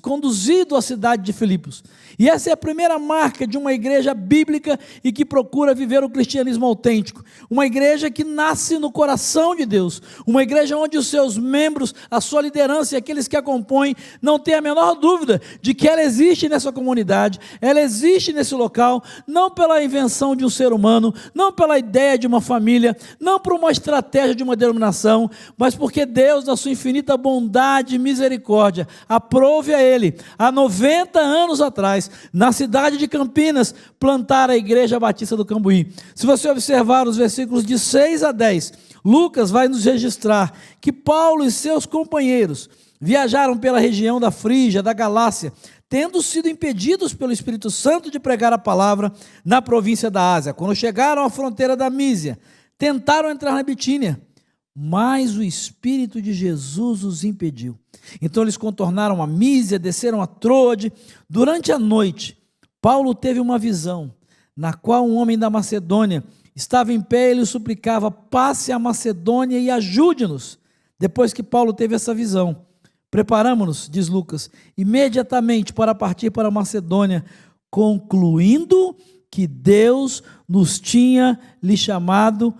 S7: conduzido à cidade de Filipos. E essa é a primeira marca de uma igreja bíblica e que procura viver o cristianismo autêntico. Uma igreja que nasce no coração de Deus. Uma igreja onde os seus membros, a sua liderança e aqueles que a compõem não têm a menor dúvida de que ela existe nessa comunidade, ela existe nesse local, não pela invenção de um ser humano, não pela ideia de uma família, não por uma estratégia de uma denominação, mas porque Deus, na sua infinita bondade e misericórdia, aprove a ele, há 90 anos atrás, na cidade de Campinas, plantar a Igreja Batista do Cambuí. Se você observar os versículos de 6 a 10, Lucas vai nos registrar que Paulo e seus companheiros viajaram pela região da Frígia, da Galácia, tendo sido impedidos pelo Espírito Santo de pregar a palavra na província da Ásia. Quando chegaram à fronteira da Mísia, tentaram entrar na Bitínia, mas o Espírito de Jesus os impediu. Então eles contornaram a Mísia, desceram a Troade. Durante a noite, Paulo teve uma visão, na qual um homem da Macedônia estava em pé e ele suplicava: passe a Macedônia e ajude-nos. Depois que Paulo teve essa visão, preparamos-nos, diz Lucas, imediatamente para partir para a Macedônia, concluindo que Deus nos tinha nos chamado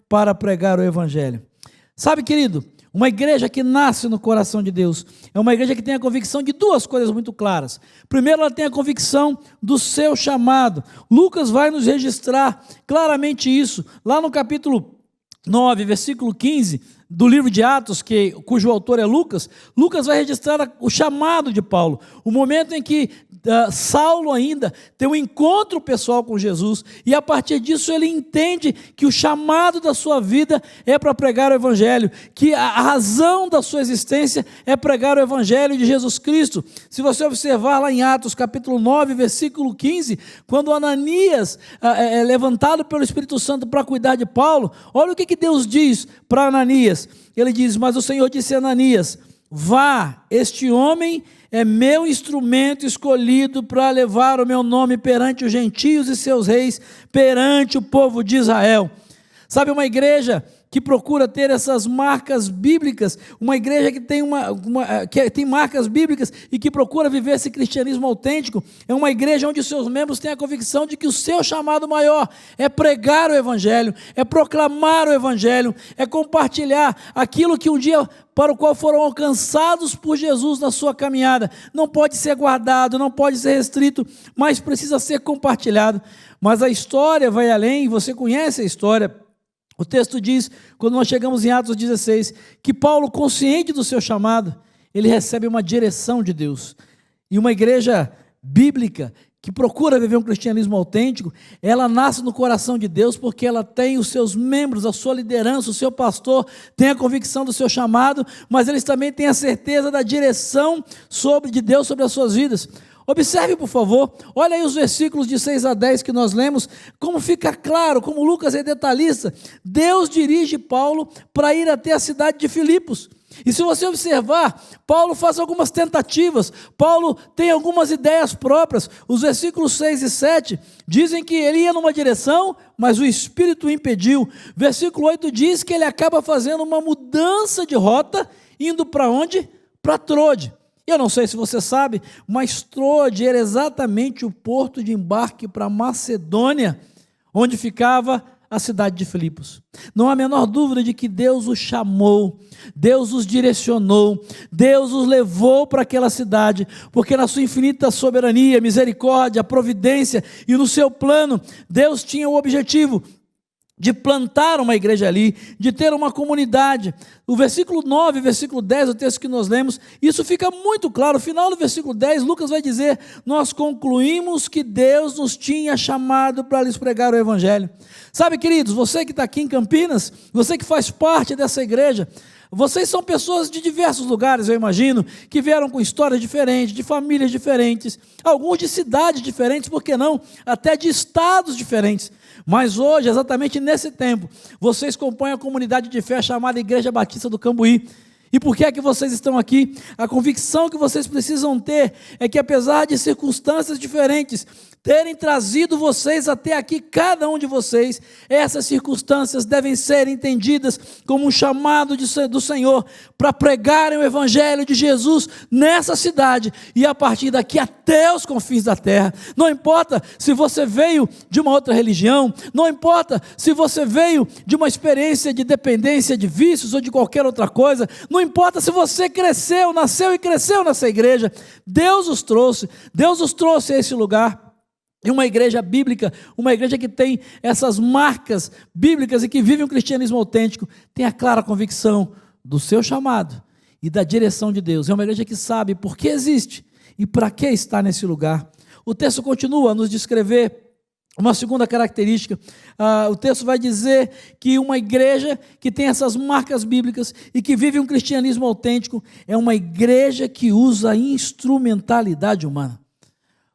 S7: para pregar o Evangelho. Sabe, querido, uma igreja que nasce no coração de Deus é uma igreja que tem a convicção de duas coisas muito claras. Primeiro, ela tem a convicção do seu chamado. Lucas vai nos registrar claramente isso, lá no capítulo 9, versículo 15, do livro de Atos, cujo autor é Lucas. Lucas vai registrar o chamado de Paulo, o momento em que Saulo ainda tem um encontro pessoal com Jesus, e a partir disso ele entende que o chamado da sua vida é para pregar o Evangelho, que a razão da sua existência é pregar o Evangelho de Jesus Cristo. Se você observar lá em Atos capítulo 9, versículo 15, quando Ananias é levantado pelo Espírito Santo para cuidar de Paulo, olha o que Deus diz para Ananias. Ele diz: mas o Senhor disse a Ananias: vá, este homem é meu instrumento escolhido para levar o meu nome perante os gentios e seus reis, perante o povo de Israel. Sabe, uma igreja que procura ter essas marcas bíblicas, uma igreja que tem, que tem marcas bíblicas e que procura viver esse cristianismo autêntico, é uma igreja onde os seus membros têm a convicção de que o seu chamado maior é pregar o Evangelho, é proclamar o Evangelho, é compartilhar aquilo que um dia para o qual foram alcançados por Jesus na sua caminhada. Não pode ser guardado, não pode ser restrito, mas precisa ser compartilhado. Mas a história vai além, você conhece a história. O texto diz, quando nós chegamos em Atos 16, que Paulo, consciente do seu chamado, ele recebe uma direção de Deus. E uma igreja bíblica que procura viver um cristianismo autêntico, ela nasce no coração de Deus porque ela tem os seus membros, a sua liderança, o seu pastor tem a convicção do seu chamado, mas eles também têm a certeza da direção de Deus sobre as suas vidas. Observe, por favor, olha aí os versículos de 6 a 10 que nós lemos, como fica claro, como Lucas é detalhista. Deus dirige Paulo para ir até a cidade de Filipos. E se você observar, Paulo faz algumas tentativas, Paulo tem algumas ideias próprias. Os versículos 6 e 7 dizem que ele ia numa direção, mas o Espírito o impediu. Versículo 8 diz que ele acaba fazendo uma mudança de rota, indo para onde? Para Troade. Eu não sei se você sabe, mas Troade era exatamente o porto de embarque para Macedônia, onde ficava a cidade de Filipos. Não há a menor dúvida de que Deus os chamou, Deus os direcionou, Deus os levou para aquela cidade, porque na sua infinita soberania, misericórdia, providência e no seu plano, Deus tinha o objetivo de plantar uma igreja ali, de ter uma comunidade. O versículo 9, versículo 10, o texto que nós lemos, isso fica muito claro. No final do versículo 10, Lucas vai dizer: nós concluímos que Deus nos tinha chamado para lhes pregar o evangelho. Sabe, queridos, você que está aqui em Campinas, você que faz parte dessa igreja, vocês são pessoas de diversos lugares, eu imagino, que vieram com histórias diferentes, de famílias diferentes, alguns de cidades diferentes, por que não, até de estados diferentes. Mas hoje, exatamente nesse tempo, vocês compõem a comunidade de fé chamada Igreja Batista do Cambuí. E por que é que vocês estão aqui? A convicção que vocês precisam ter é que, apesar de circunstâncias diferentes terem trazido vocês até aqui, cada um de vocês, essas circunstâncias devem ser entendidas como um chamado do Senhor para pregarem o evangelho de Jesus nessa cidade e a partir daqui até os confins da terra. Não importa se você veio de uma outra religião, não importa se você veio de uma experiência de dependência de vícios ou de qualquer outra coisa, não importa se você cresceu, nasceu e cresceu nessa igreja, Deus os trouxe a esse lugar. E uma igreja bíblica, uma igreja que tem essas marcas bíblicas e que vive um cristianismo autêntico, tem a clara convicção do seu chamado e da direção de Deus. É uma igreja que sabe por que existe e para que está nesse lugar. O texto continua a nos descrever uma segunda característica. O texto vai dizer que uma igreja que tem essas marcas bíblicas e que vive um cristianismo autêntico é uma igreja que usa a instrumentalidade humana.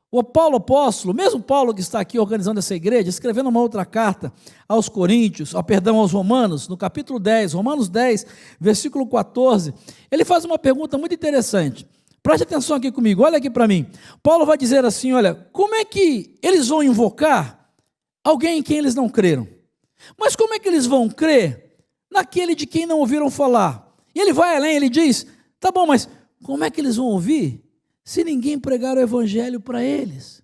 S7: O Paulo apóstolo, mesmo Paulo que está aqui organizando essa igreja, escrevendo uma outra carta aos Coríntios, aos Romanos, no capítulo 10, Romanos 10, versículo 14, ele faz uma pergunta muito interessante. Preste atenção aqui comigo, olha aqui para mim. Paulo vai dizer assim, olha, como é que eles vão invocar alguém em quem eles não creram? Mas como é que eles vão crer naquele de quem não ouviram falar? E ele vai além, ele diz, tá bom, mas como é que eles vão ouvir se ninguém pregar o evangelho para eles?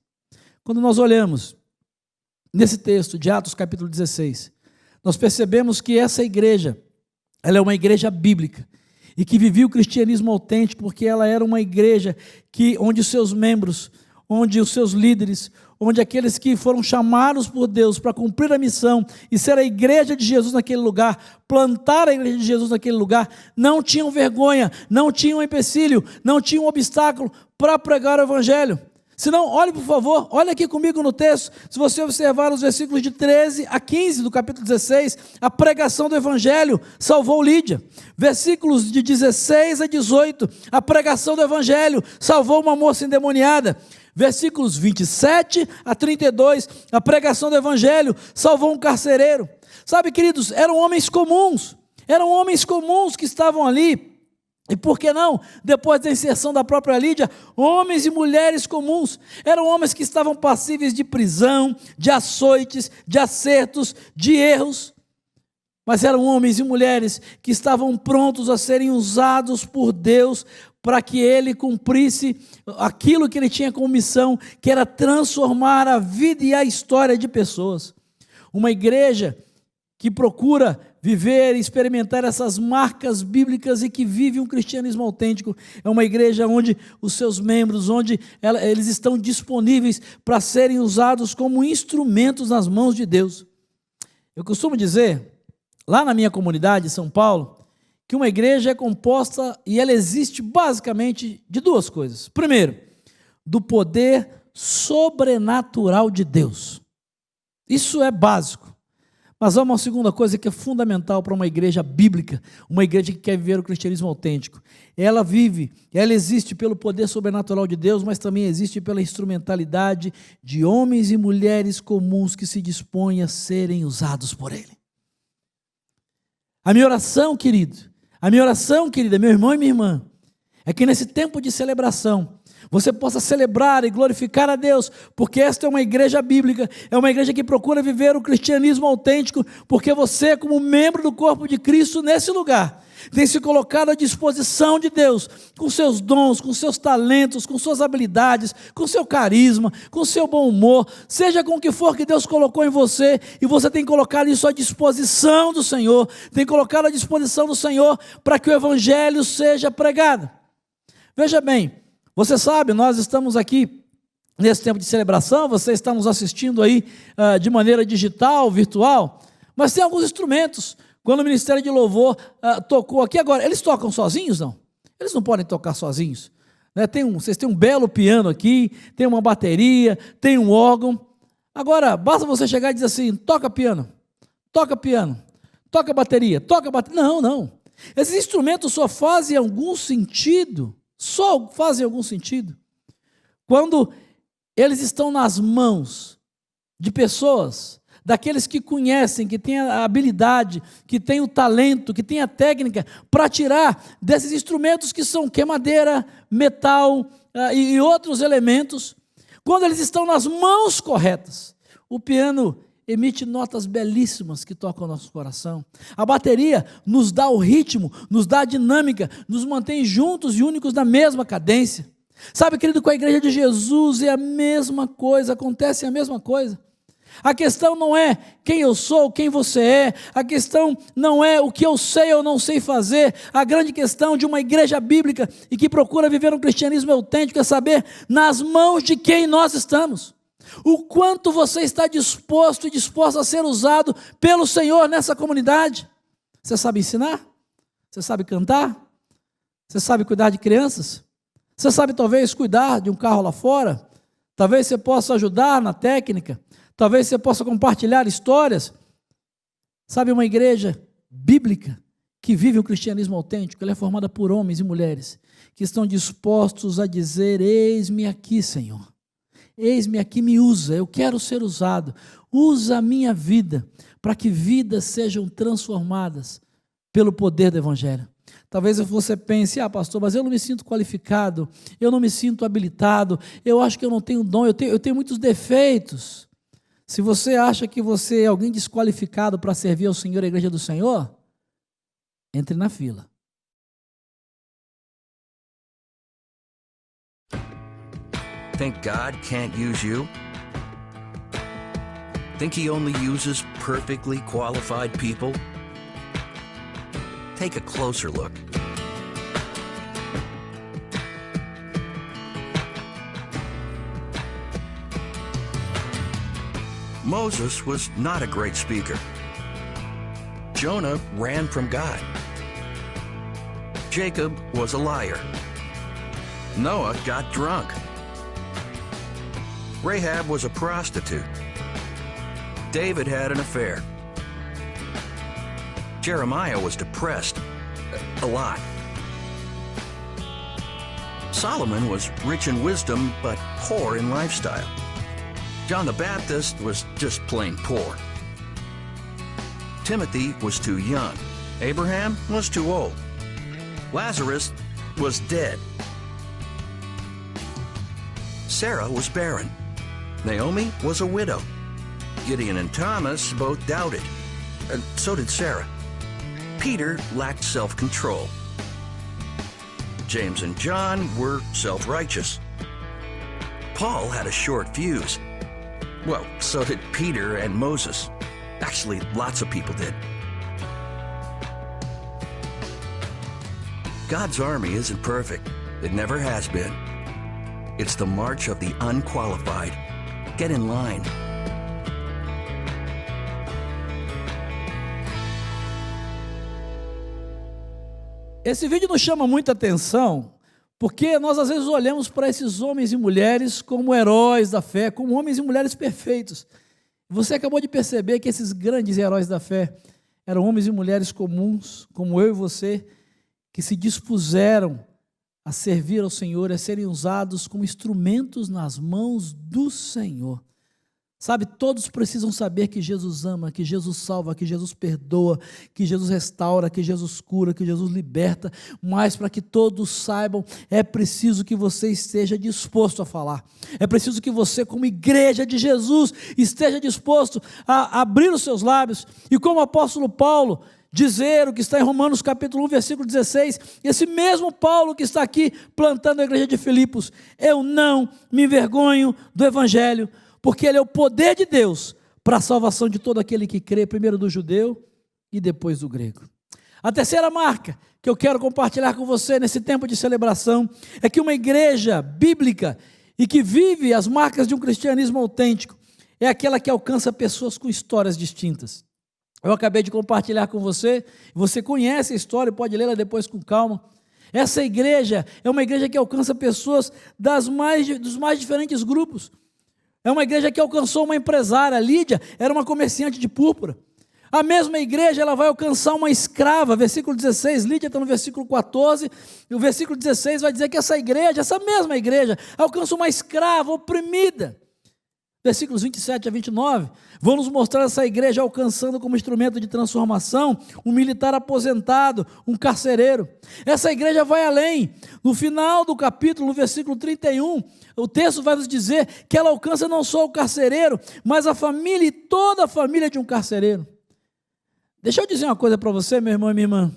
S7: Quando nós olhamos nesse texto de Atos capítulo 16, nós percebemos que essa igreja, ela é uma igreja bíblica, e que vivia o cristianismo autêntico, porque ela era uma igreja onde os seus membros, onde os seus líderes, onde aqueles que foram chamados por Deus para cumprir a missão e ser a igreja de Jesus naquele lugar, plantar a igreja de Jesus naquele lugar, não tinham vergonha, não tinham empecilho, não tinham obstáculo para pregar o evangelho. Se não, olhe por favor, olha aqui comigo no texto, se você observar os versículos de 13 a 15 do capítulo 16, a pregação do evangelho salvou Lídia. Versículos de 16 a 18, a pregação do evangelho salvou uma moça endemoniada. Versículos 27 a 32, a pregação do evangelho salvou um carcereiro. Sabe, queridos, eram homens comuns que estavam ali. E por que não, depois da inserção da própria Lídia, homens e mulheres comuns, eram homens que estavam passíveis de prisão, de açoites, de acertos, de erros, mas eram homens e mulheres que estavam prontos a serem usados por Deus para que Ele cumprisse aquilo que Ele tinha como missão, que era transformar a vida e a história de pessoas. Uma igreja que procura viver e experimentar essas marcas bíblicas e que vive um cristianismo autêntico, é uma igreja onde os seus membros, onde eles estão disponíveis para serem usados como instrumentos nas mãos de Deus. Eu costumo dizer, lá na minha comunidade, em São Paulo, que uma igreja é composta e ela existe basicamente de duas coisas. Primeiro, do poder sobrenatural de Deus. Isso é básico. Mas há uma segunda coisa que é fundamental para uma igreja bíblica, uma igreja que quer viver o cristianismo autêntico. Ela existe pelo poder sobrenatural de Deus, mas também existe pela instrumentalidade de homens e mulheres comuns que se dispõem a serem usados por Ele. A minha oração, querida, meu irmão e minha irmã, é que nesse tempo de celebração, você possa celebrar e glorificar a Deus, porque esta é uma igreja bíblica, é uma igreja que procura viver o cristianismo autêntico, porque você, como membro do corpo de Cristo nesse lugar, tem se colocado à disposição de Deus, com seus dons, com seus talentos, com suas habilidades, com seu carisma, com seu bom humor, seja com o que for que Deus colocou em você, e você tem colocado isso à disposição do Senhor, tem colocado à disposição do Senhor para que o evangelho seja pregado. Veja bem, você sabe, nós estamos aqui nesse tempo de celebração, você está nos assistindo aí de maneira digital, virtual, Mas tem alguns instrumentos. Quando o Ministério de Louvor tocou aqui, agora, eles tocam sozinhos? Não. Eles não podem tocar sozinhos. Né? Vocês têm um belo piano aqui, tem uma bateria, tem um órgão. Agora, basta você chegar e dizer assim, toca piano, toca bateria, toca bateria. Não, não. Esses instrumentos só fazem algum sentido, quando eles estão nas mãos de pessoas, daqueles que conhecem, que têm a habilidade, que têm o talento, que têm a técnica para tirar desses instrumentos que são madeira, metal e outros elementos. Quando eles estão nas mãos corretas, o piano emite notas belíssimas que tocam o nosso coração. A bateria nos dá o ritmo, nos dá a dinâmica, nos mantém juntos e únicos na mesma cadência. Sabe, querido, com a igreja de Jesus é a mesma coisa, acontece a mesma coisa. A questão não é quem eu sou, quem você é. A questão não é o que eu sei ou não sei fazer. A grande questão de uma igreja bíblica e que procura viver um cristianismo autêntico é saber nas mãos de quem nós estamos. O quanto você está disposto e disposta a ser usado pelo Senhor nessa comunidade. Você sabe ensinar? Você sabe cantar? Você sabe cuidar de crianças? Você sabe talvez cuidar de um carro lá fora? Talvez você possa ajudar na técnica? Talvez você possa compartilhar histórias. Sabe, uma igreja bíblica que vive o cristianismo autêntico, ela é formada por homens e mulheres que estão dispostos a dizer: eis-me aqui, Senhor. Eis-me aqui, me usa, eu quero ser usado. Usa a minha vida para que vidas sejam transformadas pelo poder do Evangelho. Talvez você pense: pastor, mas eu não me sinto qualificado, eu não me sinto habilitado, eu acho que eu não tenho dom, eu tenho muitos defeitos. Se você acha que você é alguém desqualificado para servir ao Senhor, a igreja do Senhor, entre na fila.
S8: Think God can't use you? Think He only uses perfectly qualified people? Take a closer look. Moses was not a great speaker. Jonah ran from God. Jacob was a liar. Noah got drunk. Rahab was a prostitute. David had an affair. Jeremiah was depressed, a lot. Solomon was rich in wisdom, but poor in lifestyle. John the Baptist was just plain poor. Timothy was too young. Abraham was too old. Lazarus was dead. Sarah was barren. Naomi was a widow. Gideon and Thomas both doubted, and so did Sarah. Peter lacked self-control. James and John were self-righteous. Paul had a short fuse. Well, so did Peter and Moses. Actually, lots of people did. God's army isn't perfect. It never has been. It's the march of the unqualified. Get in line.
S7: Esse vídeo nos chama muita atenção, porque nós às vezes olhamos para esses homens e mulheres como heróis da fé, como homens e mulheres perfeitos. Você acabou de perceber que esses grandes heróis da fé eram homens e mulheres comuns, como eu e você, que se dispuseram a servir ao Senhor, a serem usados como instrumentos nas mãos do Senhor. Sabe, todos precisam saber que Jesus ama, que Jesus salva, que Jesus perdoa, que Jesus restaura, que Jesus cura, que Jesus liberta, mas para que todos saibam, é preciso que você esteja disposto a falar. É preciso que você, como igreja de Jesus, esteja disposto a abrir os seus lábios e, como o apóstolo Paulo, dizer o que está em Romanos capítulo 1, versículo 16, esse mesmo Paulo que está aqui plantando a igreja de Filipos: eu não me envergonho do Evangelho, porque ele é o poder de Deus para a salvação de todo aquele que crê, primeiro do judeu e depois do grego. A terceira marca que eu quero compartilhar com você nesse tempo de celebração é que uma igreja bíblica e que vive as marcas de um cristianismo autêntico é aquela que alcança pessoas com histórias distintas. Eu acabei de compartilhar com você, você conhece a história, pode lê-la depois com calma. Essa igreja é uma igreja que alcança pessoas dos mais diferentes grupos. É uma igreja que alcançou uma empresária, Lídia era uma comerciante de púrpura. A mesma igreja, ela vai alcançar uma escrava, versículo 16, Lídia está no versículo 14, e o versículo 16 vai dizer que essa mesma igreja, alcança uma escrava oprimida. Versículos 27 a 29, vão nos mostrar essa igreja alcançando como instrumento de transformação um militar aposentado, um carcereiro. Essa igreja vai além. No final do capítulo, no versículo 31, o texto vai nos dizer que ela alcança não só o carcereiro, mas a família e toda a família de um carcereiro. Deixa eu dizer uma coisa para você, meu irmão e minha irmã.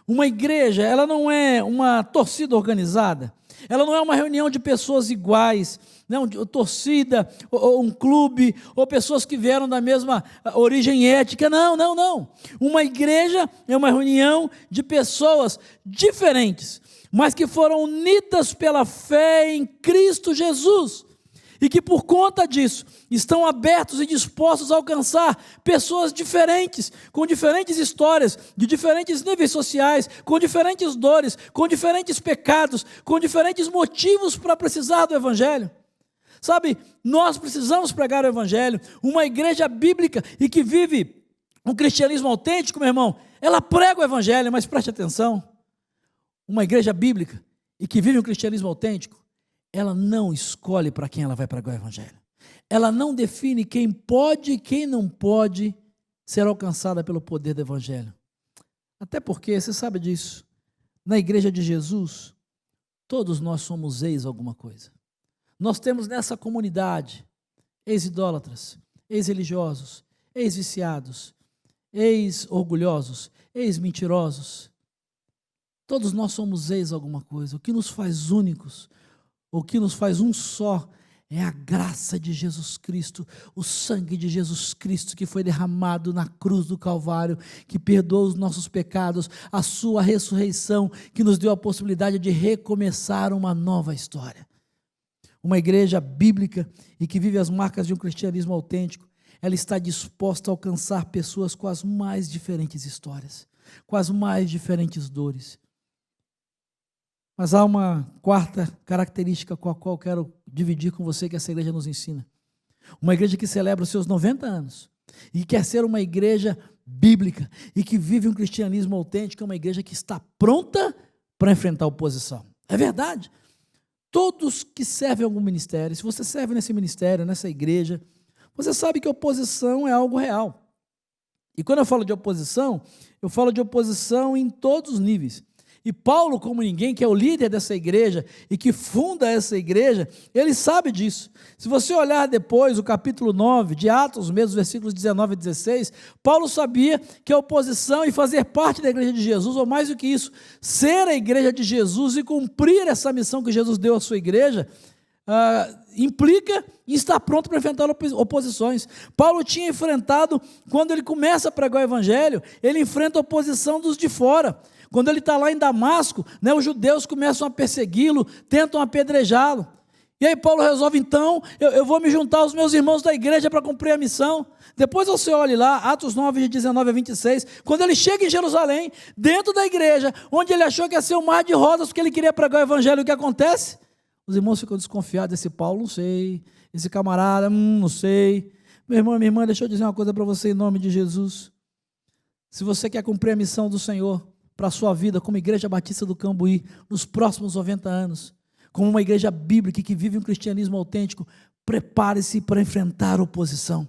S7: Uma igreja, ela não é uma torcida organizada. Ela não é uma reunião de pessoas iguais, não, torcida, ou um clube, ou pessoas que vieram da mesma origem étnica. Não, não, não. Uma igreja é uma reunião de pessoas diferentes, mas que foram unidas pela fé em Cristo Jesus. E que por conta disso, estão abertos e dispostos a alcançar pessoas diferentes, com diferentes histórias, de diferentes níveis sociais, com diferentes dores, com diferentes pecados, com diferentes motivos para precisar do Evangelho. Sabe, nós precisamos pregar o Evangelho. Uma igreja bíblica e que vive um cristianismo autêntico, meu irmão, ela prega o Evangelho, mas preste atenção. Uma igreja bíblica e que vive um cristianismo autêntico, ela não escolhe para quem ela vai pregar o Evangelho. Ela não define quem pode e quem não pode ser alcançada pelo poder do Evangelho. Até porque, você sabe disso, na igreja de Jesus, todos nós somos ex-alguma coisa. Nós temos nessa comunidade ex-idólatras, ex-religiosos, ex-viciados, ex-orgulhosos, ex-mentirosos. Todos nós somos ex-alguma coisa. O que nos faz únicos, o que nos faz um só, é a graça de Jesus Cristo, o sangue de Jesus Cristo que foi derramado na cruz do Calvário, que perdoou os nossos pecados, a sua ressurreição, que nos deu a possibilidade de recomeçar uma nova história. Uma igreja bíblica e que vive as marcas de um cristianismo autêntico, ela está disposta a alcançar pessoas com as mais diferentes histórias, com as mais diferentes dores. Mas há uma quarta característica com a qual eu quero dividir com você, que essa igreja nos ensina. Uma igreja que celebra os seus 90 anos e quer ser uma igreja bíblica e que vive um cristianismo autêntico, é uma igreja que está pronta para enfrentar a oposição. É verdade. Todos que servem algum ministério, se você serve nesse ministério, nessa igreja, você sabe que oposição é algo real. E quando eu falo de oposição, eu falo de oposição em todos os níveis. E Paulo, como ninguém, que é o líder dessa igreja e que funda essa igreja, ele sabe disso. Se você olhar depois o capítulo 9 de Atos, mesmo versículos 19 e 16, Paulo sabia que a oposição e fazer parte da igreja de Jesus, ou mais do que isso, ser a igreja de Jesus e cumprir essa missão que Jesus deu à sua igreja, implica em estar pronto para enfrentar oposições. Paulo tinha enfrentado, quando ele começa a pregar o evangelho, ele enfrenta a oposição dos de fora. Quando ele está lá em Damasco, os judeus começam a persegui-lo, tentam apedrejá-lo. E aí Paulo resolve, então, eu vou me juntar aos meus irmãos da igreja para cumprir a missão. Depois você olhe lá, Atos 9, de 19 a 26, quando ele chega em Jerusalém, dentro da igreja, onde ele achou que ia ser um mar de rosas, porque ele queria pregar o evangelho, o que acontece? Os irmãos ficam desconfiados, esse Paulo, não sei, esse camarada, não sei. Meu irmão e minha irmã, deixa eu dizer uma coisa para você em nome de Jesus. Se você quer cumprir a missão do Senhor para a sua vida como Igreja Batista do Cambuí, nos próximos 90 anos, como uma igreja bíblica que vive um cristianismo autêntico, prepare-se para enfrentar a oposição.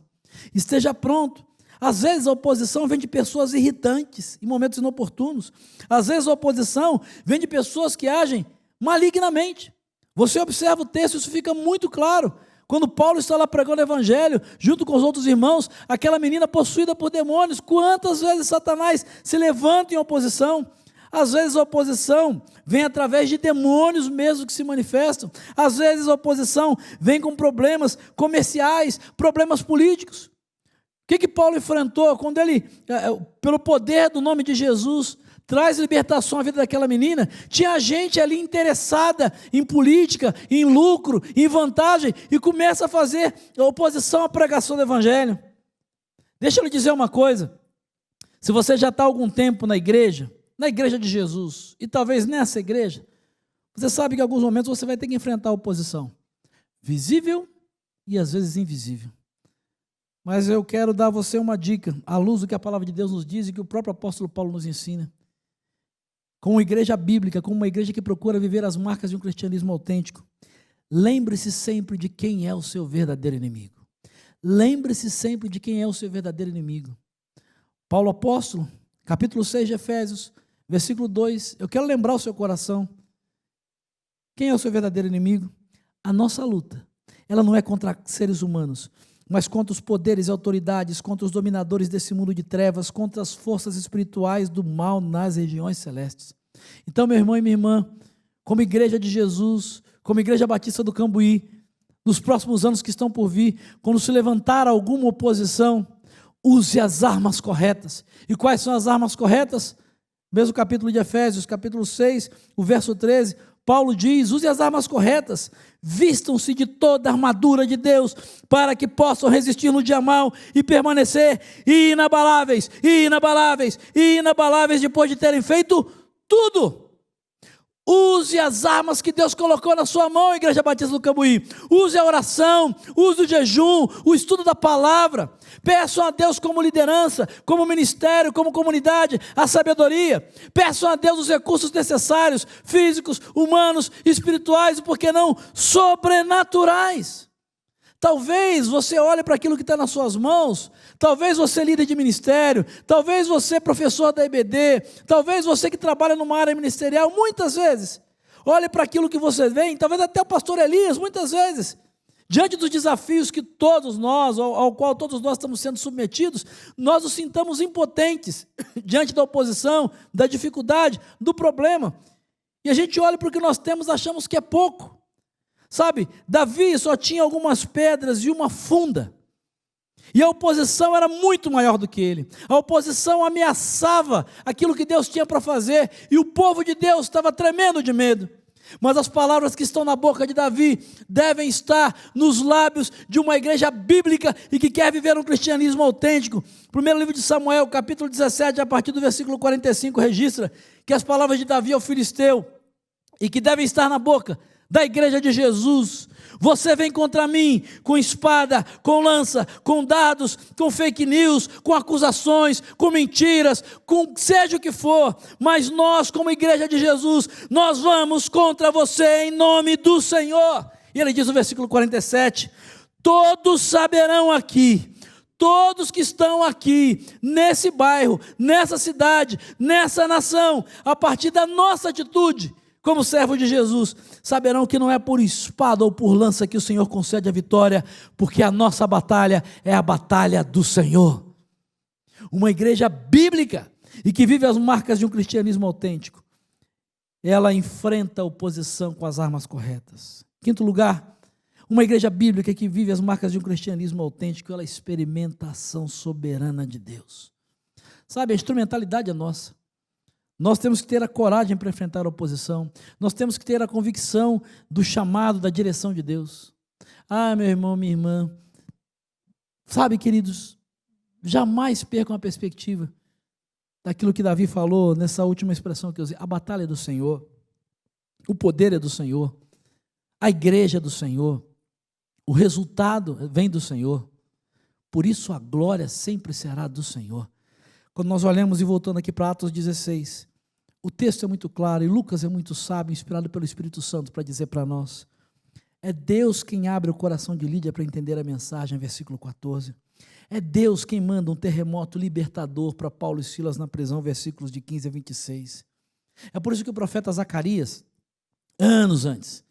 S7: Esteja pronto. Às vezes a oposição vem de pessoas irritantes, em momentos inoportunos. Às vezes a oposição vem de pessoas que agem malignamente. Você observa o texto, isso fica muito claro. Quando Paulo está lá pregando o evangelho, junto com os outros irmãos, aquela menina possuída por demônios, quantas vezes Satanás se levanta em oposição? Às vezes a oposição vem através de demônios mesmo que se manifestam. Às vezes a oposição vem com problemas comerciais, problemas políticos. O que Paulo enfrentou quando ele, pelo poder do nome de Jesus, traz libertação à vida daquela menina? Tinha gente ali interessada em política, em lucro, em vantagem, e começa a fazer oposição à pregação do evangelho. Deixa eu lhe dizer uma coisa, Se você já está há algum tempo na igreja de Jesus, e talvez nessa igreja, você sabe que em alguns momentos você vai ter que enfrentar a oposição, visível e às vezes invisível. Mas eu quero dar a você uma dica, à luz do que a palavra de Deus nos diz e que o próprio apóstolo Paulo nos ensina. Como igreja bíblica, como uma igreja que procura viver as marcas de um cristianismo autêntico, lembre-se sempre de quem é o seu verdadeiro inimigo. Lembre-se sempre de quem é o seu verdadeiro inimigo. Paulo apóstolo, capítulo 6 de Efésios, versículo 2, eu quero lembrar o seu coração. Quem é o seu verdadeiro inimigo? A nossa luta, ela não é contra seres humanos, mas contra os poderes e autoridades, contra os dominadores desse mundo de trevas, contra as forças espirituais do mal nas regiões celestes. Então, meu irmão e minha irmã, como igreja de Jesus, como igreja batista do Cambuí, nos próximos anos que estão por vir, quando se levantar alguma oposição, use as armas corretas. E quais são as armas corretas? Mesmo capítulo de Efésios, capítulo 6, o verso 13, Paulo diz, use as armas corretas, vistam-se de toda a armadura de Deus, para que possam resistir no dia mau e permanecer inabaláveis, inabaláveis, inabaláveis depois de terem feito tudo. Use as armas que Deus colocou na sua mão, Igreja Batista do Cambuí. Use a oração, use o jejum, o estudo da palavra. Peçam a Deus como liderança, como ministério, como comunidade, a sabedoria. Peçam a Deus os recursos necessários, físicos, humanos, espirituais e, por que não, sobrenaturais. Talvez você olhe para aquilo que está nas suas mãos, talvez você líder de ministério, talvez você professor da EBD, talvez você que trabalha numa área ministerial, muitas vezes, olhe para aquilo que você vê, talvez até o pastor Elias, muitas vezes, diante dos desafios que todos nós, ao qual todos nós estamos sendo submetidos, nós nos sintamos impotentes diante da oposição, da dificuldade, do problema, e a gente olha para o que nós temos, achamos que é pouco. Sabe, Davi só tinha algumas pedras e uma funda, e a oposição era muito maior do que ele. A oposição ameaçava aquilo que Deus tinha para fazer, e o povo de Deus estava tremendo de medo. Mas as palavras que estão na boca de Davi devem estar nos lábios de uma igreja bíblica e que quer viver um cristianismo autêntico. Primeiro livro de Samuel, capítulo 17, a partir do versículo 45, registra que as palavras de Davi ao filisteu, e que devem estar na boca da igreja de Jesus: você vem contra mim com espada, com lança, com dardos, com fake news, com acusações, com mentiras, com seja o que for, mas nós, como igreja de Jesus, nós vamos contra você em nome do Senhor. E ele diz no versículo 47, todos saberão aqui, todos que estão aqui, nesse bairro, nessa cidade, nessa nação, a partir da nossa atitude, como servo de Jesus, saberão que não é por espada ou por lança que o Senhor concede a vitória, porque a nossa batalha é a batalha do Senhor. Uma igreja bíblica e que vive as marcas de um cristianismo autêntico, ela enfrenta a oposição com as armas corretas. Quinto lugar, uma igreja bíblica que vive as marcas de um cristianismo autêntico, ela experimenta a ação soberana de Deus. Sabe, a instrumentalidade é nossa. Nós temos que ter a coragem para enfrentar a oposição. Nós temos que ter a convicção do chamado, da direção de Deus. Ah, meu irmão, minha irmã, sabe, queridos, jamais percam a perspectiva daquilo que Davi falou nessa última expressão que eu usei. A batalha é do Senhor, o poder é do Senhor, a igreja é do Senhor, o resultado vem do Senhor, por isso a glória sempre será do Senhor. Quando nós olhamos e voltando aqui para Atos 16, o texto é muito claro e Lucas é muito sábio, inspirado pelo Espírito Santo para dizer para nós, é Deus quem abre o coração de Lídia para entender a mensagem, versículo 14, é Deus quem manda um terremoto libertador para Paulo e Silas na prisão, versículos de 15 a 26, é por isso que o profeta Zacarias, anos antes,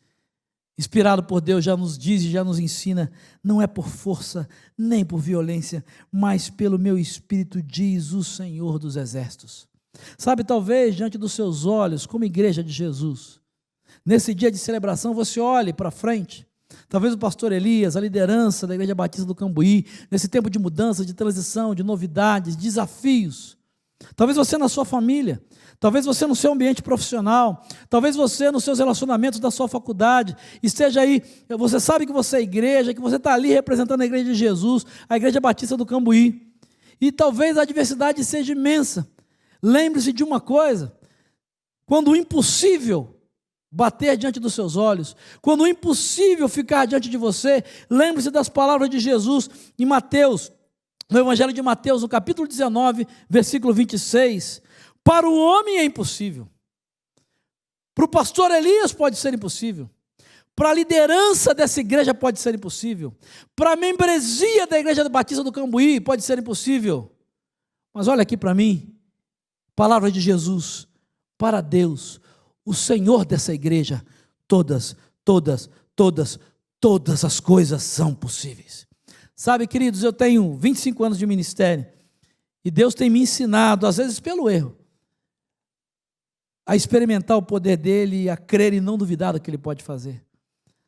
S7: inspirado por Deus, já nos diz e já nos ensina, não é por força, nem por violência, mas pelo meu Espírito, diz o Senhor dos Exércitos. Sabe, talvez diante dos seus olhos, como igreja de Jesus, nesse dia de celebração, você olhe para frente, talvez o pastor Elias, a liderança da Igreja Batista do Cambuí, nesse tempo de mudança, de transição, de novidades, desafios, talvez você na sua família, talvez você no seu ambiente profissional, talvez você nos seus relacionamentos da sua faculdade, esteja aí, você sabe que você é igreja, que você está ali representando a igreja de Jesus, a Igreja Batista do Cambuí, e talvez a adversidade seja imensa. Lembre-se de uma coisa: quando o impossível bater diante dos seus olhos, quando o impossível ficar diante de você, lembre-se das palavras de Jesus em Mateus, no Evangelho de Mateus, no capítulo 19, versículo 26. Para o homem é impossível. Para o pastor Elias pode ser impossível. Para a liderança dessa igreja pode ser impossível. Para a membresia da Igreja Batista do Cambuí pode ser impossível. Mas olha aqui para mim, palavra de Jesus: para Deus, o Senhor dessa igreja, todas as coisas são possíveis. Sabe, queridos, eu tenho 25 anos de ministério e Deus tem me ensinado, às vezes pelo erro, a experimentar o poder dele, a crer e não duvidar do que ele pode fazer.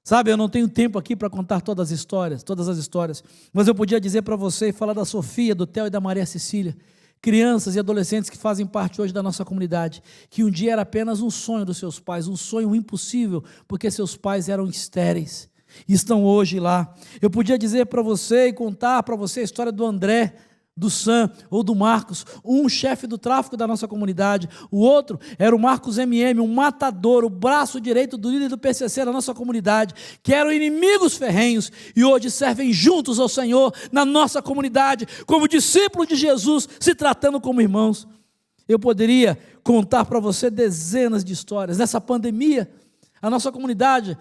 S7: Sabe, eu não tenho tempo aqui para contar todas as histórias, mas eu podia dizer para você, falar da Sofia, do Theo e da Maria Cecília, crianças e adolescentes que fazem parte hoje da nossa comunidade, que um dia era apenas um sonho dos seus pais, um sonho impossível, porque seus pais eram estéreis, e estão hoje lá. Eu podia dizer para você e contar para você a história do André, do Sam ou do Marcos, um chefe do tráfico da nossa comunidade, o outro era o Marcos MM, um matador, o braço direito do líder do PCC da nossa comunidade, que eram inimigos ferrenhos e hoje servem juntos ao Senhor na nossa comunidade, como discípulos de Jesus, se tratando como irmãos. Eu poderia contar para você dezenas de histórias. Nessa pandemia, a nossa comunidade,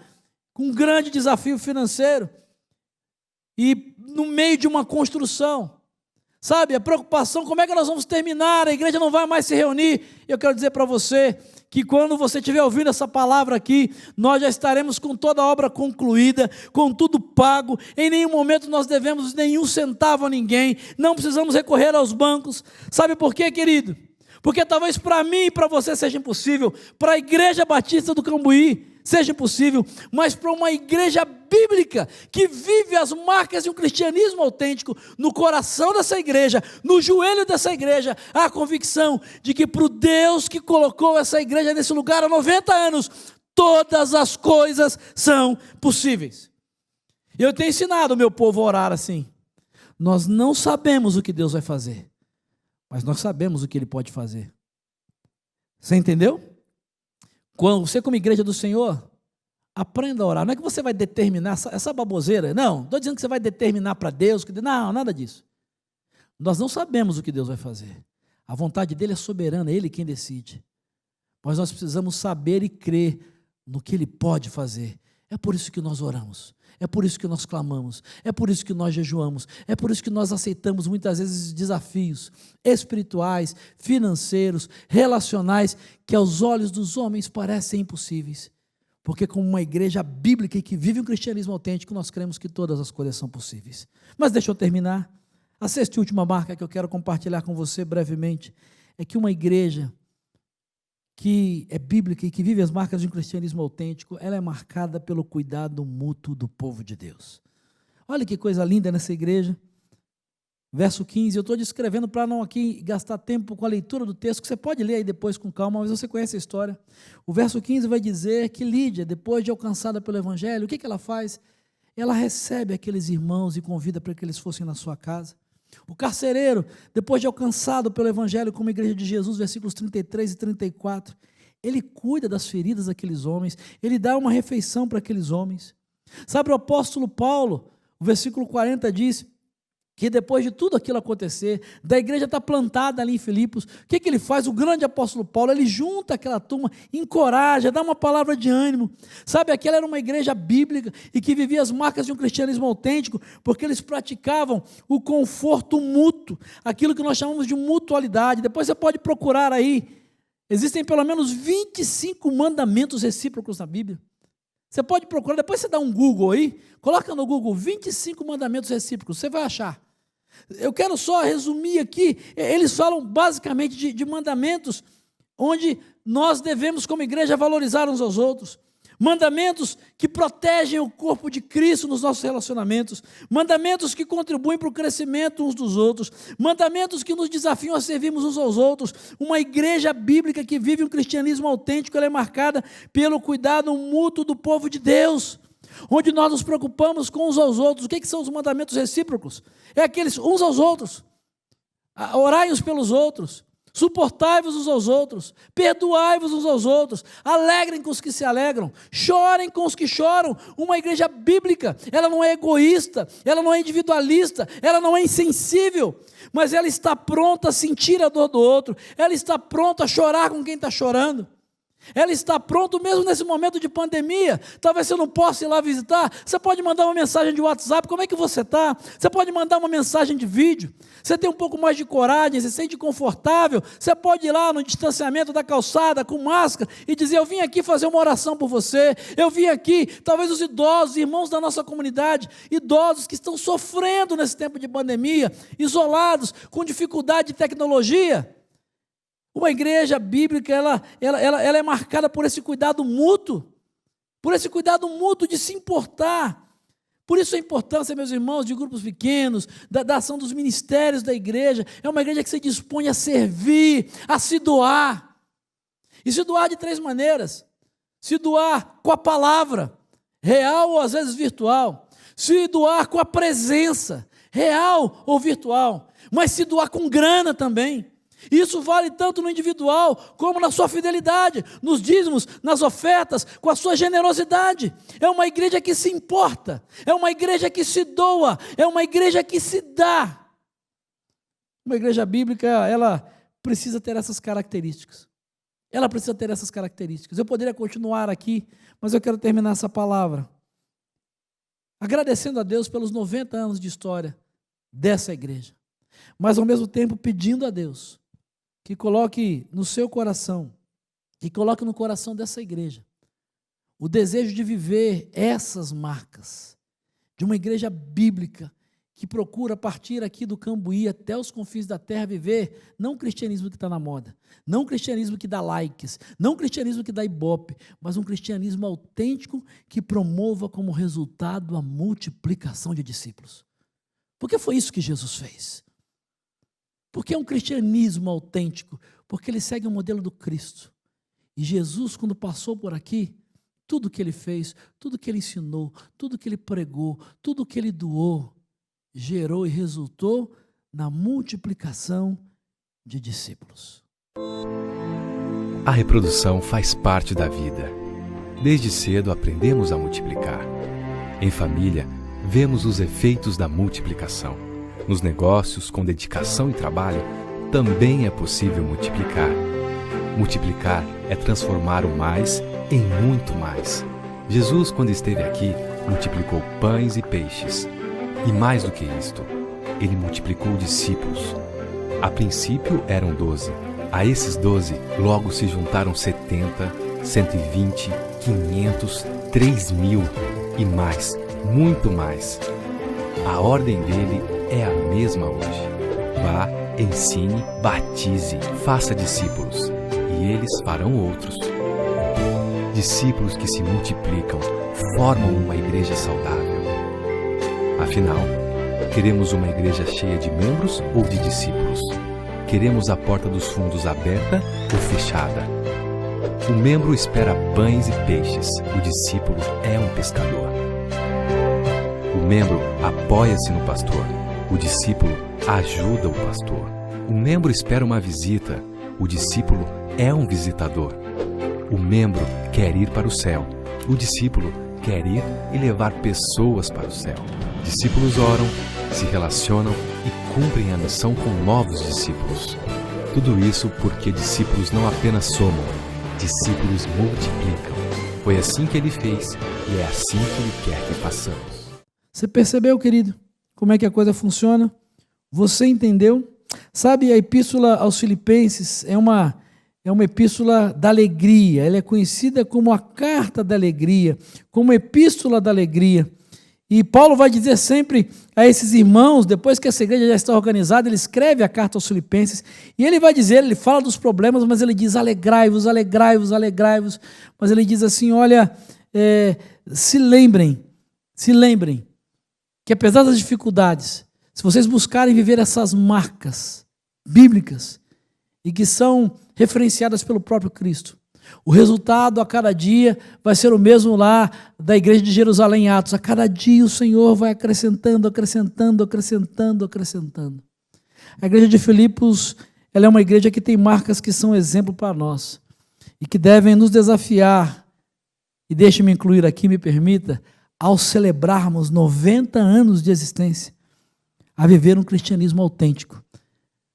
S7: com um grande desafio financeiro e no meio de uma construção, sabe, a preocupação, como é que nós vamos terminar, a igreja não vai mais se reunir. Eu quero dizer para você que quando você estiver ouvindo essa palavra aqui, nós já estaremos com toda a obra concluída, com tudo pago, em nenhum momento nós devemos nenhum centavo a ninguém, não precisamos recorrer aos bancos. Sabe por quê, querido? Porque talvez para mim e para você seja impossível, para a Igreja Batista do Cambuí seja impossível, mas para uma igreja bíblica que vive as marcas de um cristianismo autêntico no coração dessa igreja, no joelho dessa igreja, há a convicção de que para o Deus que colocou essa igreja nesse lugar há 90 anos, todas as coisas são possíveis. Eu tenho ensinado o meu povo a orar assim: nós não sabemos o que Deus vai fazer, mas nós sabemos o que Ele pode fazer. Você entendeu? Quando você, como igreja do Senhor, aprenda a orar. Não é que você vai determinar essa baboseira. Não, estou dizendo que você vai determinar para Deus. Não, nada disso. Nós não sabemos o que Deus vai fazer. A vontade dEle é soberana, é Ele quem decide. Mas nós precisamos saber e crer no que Ele pode fazer. É por isso que nós oramos. É por isso que nós clamamos, é por isso que nós jejuamos, é por isso que nós aceitamos muitas vezes desafios espirituais, financeiros, relacionais, que aos olhos dos homens parecem impossíveis. Porque como uma igreja bíblica e que vive um cristianismo autêntico, nós cremos que todas as coisas são possíveis. Mas deixa eu terminar. A sexta e última marca que eu quero compartilhar com você brevemente é que uma igreja que é bíblica e que vive as marcas de um cristianismo autêntico, ela é marcada pelo cuidado mútuo do povo de Deus. Olha que coisa linda nessa igreja. Verso 15, eu estou descrevendo para não aqui gastar tempo com a leitura do texto, que você pode ler aí depois com calma, mas você conhece a história. O verso 15 vai dizer que Lídia, depois de alcançada pelo evangelho, o que ela faz? Ela recebe aqueles irmãos e convida para que eles fossem na sua casa. O carcereiro, depois de alcançado pelo evangelho como igreja de Jesus, versículos 33 e 34, ele cuida das feridas daqueles homens, ele dá uma refeição para aqueles homens. Sabe, o apóstolo Paulo, o versículo 40 diz que depois de tudo aquilo acontecer, da igreja estar plantada ali em Filipos, o que ele faz? O grande apóstolo Paulo, ele junta aquela turma, encoraja, dá uma palavra de ânimo. Sabe, aquela era uma igreja bíblica e que vivia as marcas de um cristianismo autêntico, porque eles praticavam o conforto mútuo, aquilo que nós chamamos de mutualidade. Depois você pode procurar aí, existem pelo menos 25 mandamentos recíprocos na Bíblia. Você pode procurar, depois você dá um Google aí, coloca no Google 25 mandamentos recíprocos, você vai achar. Eu quero só resumir aqui, eles falam basicamente de mandamentos onde nós devemos como igreja valorizar uns aos outros, mandamentos que protegem o corpo de Cristo nos nossos relacionamentos, mandamentos que contribuem para o crescimento uns dos outros, mandamentos que nos desafiam a servirmos uns aos outros. Uma igreja bíblica que vive um cristianismo autêntico, ela é marcada pelo cuidado mútuo do povo de Deus, onde nós nos preocupamos com uns aos outros. O que são os mandamentos recíprocos? É aqueles uns aos outros. Orai uns pelos outros. Suportai-vos uns aos outros, perdoai-vos uns aos outros, alegrem com os que se alegram, chorem com os que choram. Uma igreja bíblica, ela não é egoísta, ela não é individualista, ela não é insensível, mas ela está pronta a sentir a dor do outro, ela está pronta a chorar com quem está chorando. Ela está pronta mesmo nesse momento de pandemia. Talvez você não possa ir lá visitar. Você pode mandar uma mensagem de WhatsApp. Como é que você está? Você pode mandar uma mensagem de vídeo. Você tem um pouco mais de coragem, se sente confortável. Você pode ir lá no distanciamento da calçada com máscara e dizer: eu vim aqui fazer uma oração por você. Eu vim aqui, talvez os idosos, irmãos da nossa comunidade, idosos que estão sofrendo nesse tempo de pandemia, isolados, com dificuldade de tecnologia. Uma igreja bíblica, ela é marcada por esse cuidado mútuo, de se importar. Por isso a importância, meus irmãos, de grupos pequenos, da ação dos ministérios da igreja. É uma igreja que se dispõe a servir, a se doar. E se doar de 3 maneiras. Se doar com a palavra, real ou às vezes virtual. Se doar com a presença, real ou virtual. Mas se doar com grana também. Isso vale tanto no individual como na sua fidelidade, nos dízimos, nas ofertas, com a sua generosidade. É uma igreja que se importa, é uma igreja que se doa, é uma igreja que se dá. Uma igreja bíblica, ela precisa ter essas características. Ela precisa ter essas características. Eu poderia continuar aqui, mas eu quero terminar essa palavra agradecendo a Deus pelos 90 anos de história dessa igreja, mas ao mesmo tempo pedindo a Deus que coloque no seu coração, que coloque no coração dessa igreja, o desejo de viver essas marcas, de uma igreja bíblica, que procura partir aqui do Cambuí até os confins da terra, viver não o cristianismo que está na moda, não o cristianismo que dá likes, não o cristianismo que dá ibope, mas um cristianismo autêntico que promova como resultado a multiplicação de discípulos. Porque foi isso que Jesus fez. Porque é um cristianismo autêntico, porque ele segue o modelo do Cristo. E Jesus, quando passou por aqui, tudo que ele fez, tudo que ele ensinou, tudo que ele pregou, tudo que ele doou, gerou e resultou na multiplicação de discípulos.
S9: A reprodução faz parte da vida. Desde cedo aprendemos a multiplicar. Em família, vemos os efeitos da multiplicação. Nos negócios, com dedicação e trabalho, também é possível multiplicar. Multiplicar é transformar o mais em muito mais. Jesus, quando esteve aqui, multiplicou pães e peixes. E mais do que isto, ele multiplicou discípulos. A princípio eram 12. A esses 12, logo se juntaram 70, 120, 500, 3.000 e mais, muito mais. A ordem dele é a mesma hoje. Vá, ensine, batize, faça discípulos, e eles farão outros. Discípulos que se multiplicam, formam uma igreja saudável. Afinal, queremos uma igreja cheia de membros ou de discípulos? Queremos a porta dos fundos aberta ou fechada? O membro espera pães e peixes, o discípulo é um pescador. O membro apoia-se no pastor, o discípulo ajuda o pastor. O membro espera uma visita, o discípulo é um visitador. O membro quer ir para o céu, o discípulo quer ir e levar pessoas para o céu. Discípulos oram, se relacionam e cumprem a missão com novos discípulos. Tudo isso porque discípulos não apenas somam, discípulos multiplicam. Foi assim que ele fez e é assim que ele quer que façamos.
S7: Você percebeu, querido, como é que a coisa funciona? Você entendeu? Sabe, a epístola aos Filipenses é uma epístola da alegria. Ela é conhecida como a carta da alegria, como a epístola da alegria. E Paulo vai dizer sempre a esses irmãos, depois que essa igreja já está organizada, ele escreve a carta aos Filipenses, e ele vai dizer, ele fala dos problemas, mas ele diz: alegrai-vos, alegrai-vos, alegrai-vos. Mas ele diz assim: olha, se lembrem que apesar das dificuldades, se vocês buscarem viver essas marcas bíblicas e que são referenciadas pelo próprio Cristo, o resultado a cada dia vai ser o mesmo lá da igreja de Jerusalém em Atos. A cada dia o Senhor vai acrescentando, acrescentando, acrescentando, acrescentando. A igreja de Filipos, ela é uma igreja que tem marcas que são exemplo para nós e que devem nos desafiar, e deixe-me incluir aqui, me permita, ao celebrarmos 90 anos de existência, a viver um cristianismo autêntico,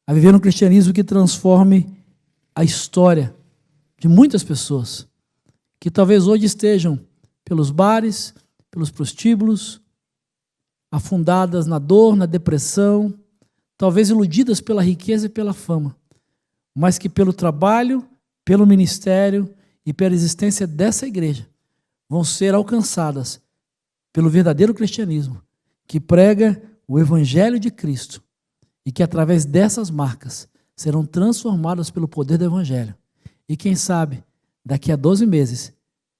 S7: a viver um cristianismo que transforme a história de muitas pessoas, que talvez hoje estejam pelos bares, pelos prostíbulos, afundadas na dor, na depressão, talvez iludidas pela riqueza e pela fama, mas que pelo trabalho, pelo ministério e pela existência dessa igreja, vão ser alcançadas pelo verdadeiro cristianismo, que prega o evangelho de Cristo e que através dessas marcas serão transformadas pelo poder do evangelho. E quem sabe, daqui a 12 meses,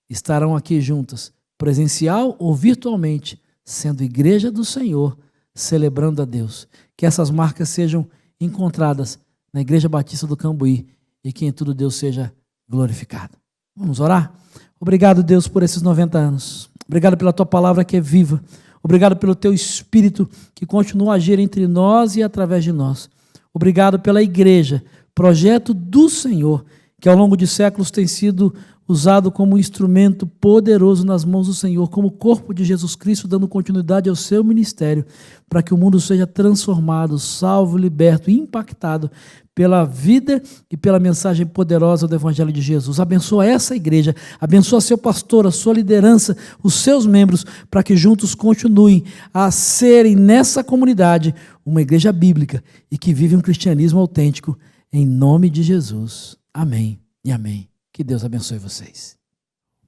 S7: estarão aqui juntas, presencial ou virtualmente, sendo igreja do Senhor, celebrando a Deus. Que essas marcas sejam encontradas na Igreja Batista do Cambuí e que em tudo Deus seja glorificado. Vamos orar? Obrigado, Deus, por esses 90 anos. Obrigado pela Tua palavra que é viva. Obrigado pelo Teu Espírito que continua a agir entre nós e através de nós. Obrigado pela igreja, projeto do Senhor, que ao longo de séculos tem sido usado como um instrumento poderoso nas mãos do Senhor, como corpo de Jesus Cristo, dando continuidade ao seu ministério, para que o mundo seja transformado, salvo, liberto, impactado pela vida e pela mensagem poderosa do Evangelho de Jesus. Abençoa essa igreja, abençoa seu pastor, a sua liderança, os seus membros, para que juntos continuem a serem nessa comunidade uma igreja bíblica e que vive um cristianismo autêntico, em nome de Jesus. Amém e amém. Que Deus abençoe vocês.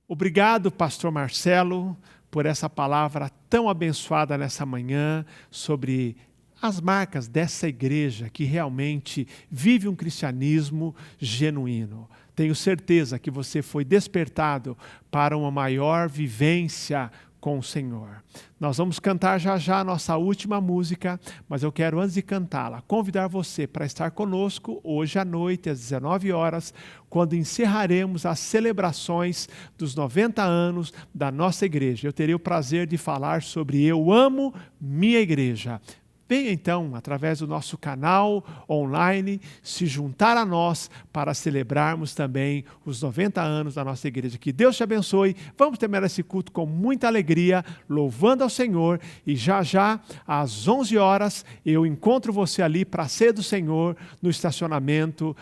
S6: Obrigado, pastor Marcelo, por essa palavra tão abençoada nessa manhã sobre as marcas dessa igreja que realmente vive um cristianismo genuíno. Tenho certeza que você foi despertado para uma maior vivência com o Senhor. Nós vamos cantar já já a nossa última música, mas eu quero, antes de cantá-la, convidar você para estar conosco hoje à noite, às 19 horas, quando encerraremos as celebrações dos 90 anos da nossa igreja. Eu terei o prazer de falar sobre Eu Amo Minha Igreja. Venha então, através do nosso canal online, se juntar a nós para celebrarmos também os 90 anos da nossa igreja. Que Deus te abençoe. Vamos terminar esse culto com muita alegria, louvando ao Senhor. E já já, às 11 horas, eu encontro você ali para a ceia do Senhor no estacionamento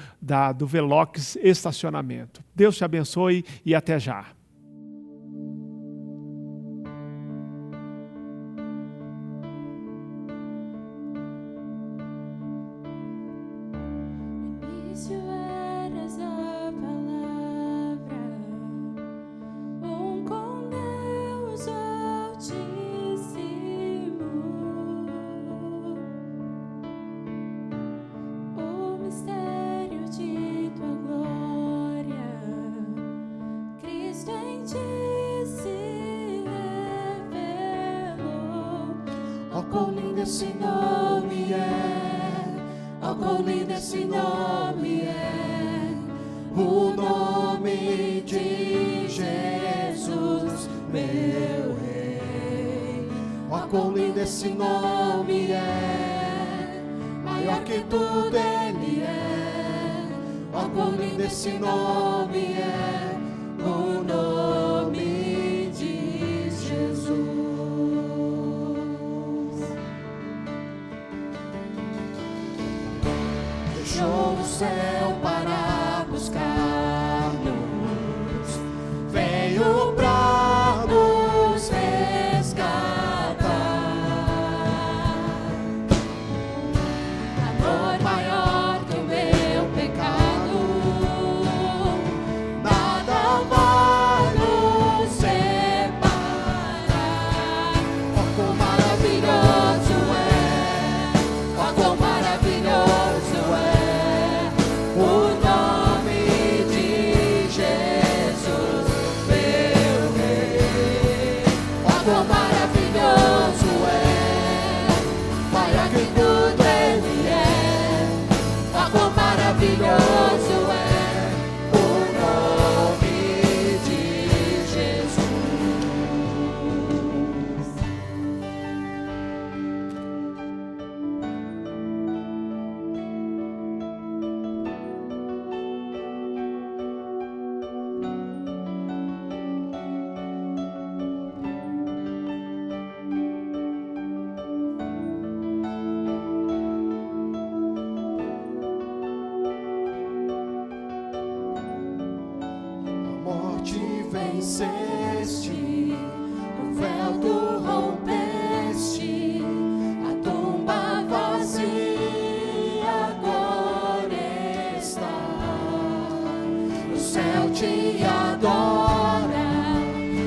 S6: do Velox Estacionamento. Deus te abençoe e até já.
S4: Se eras a palavra, com Deus Altíssimo, o mistério de tua glória, Cristo em ti se revelou. Oh, quão lindo esse nome é! Oh, quão lindo esse nome é, o nome de Jesus, meu Rei. Oh, quão lindo esse nome é, maior que tudo ele é. Oh, quão lindo esse nome é, o nome de Jesus. Deixou o céu para buscar-nos, veio para nos resgatar. Amor maior que o meu pecado, nada vai nos separar. Oh, quão maravilhoso é, oh, quão maravilhoso é o
S5: venceste, o véu tu rompeste, a tumba vazia agora está. O céu te adora,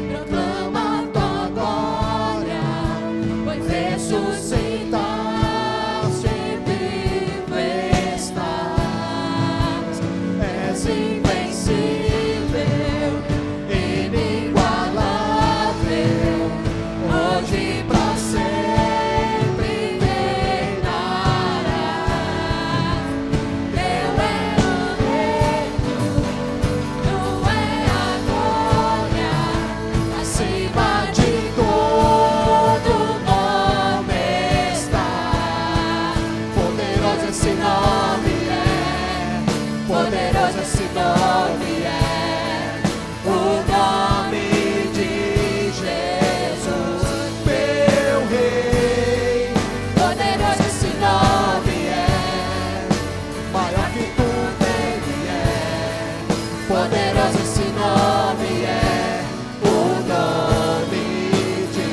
S5: proclama tua glória, pois ressuscitaste, vivo estás. És invencível, inigualável, hoje pra sempre reinarás. Teu é o reino, tu é a glória, acima de todo nome está. Poderoso esse nome é, poderoso esse nome é, o nome de Jesus, meu Rei. Poderoso esse nome é, maior que tudo ele é. Poderoso esse nome é, o nome de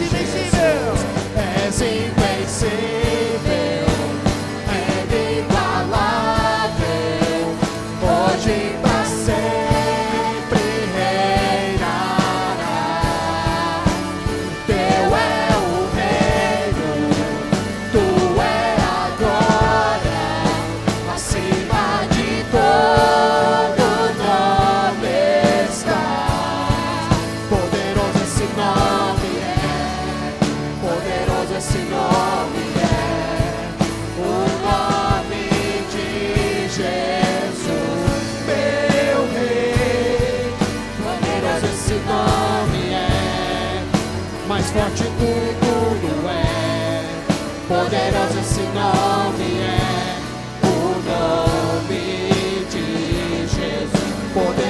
S5: Jesus. És invencível, inigualável, hoje pra sempre reinarás. Teu é o reino, tu é a glória, acima de todo nome estás. Poderoso esse nome é, poderoso esse nome é, o nome de Jesus, meu Rei. Poderoso esse nome é, mais forte tudo é. Poderoso esse nome é, o nome de Jesus. Poderoso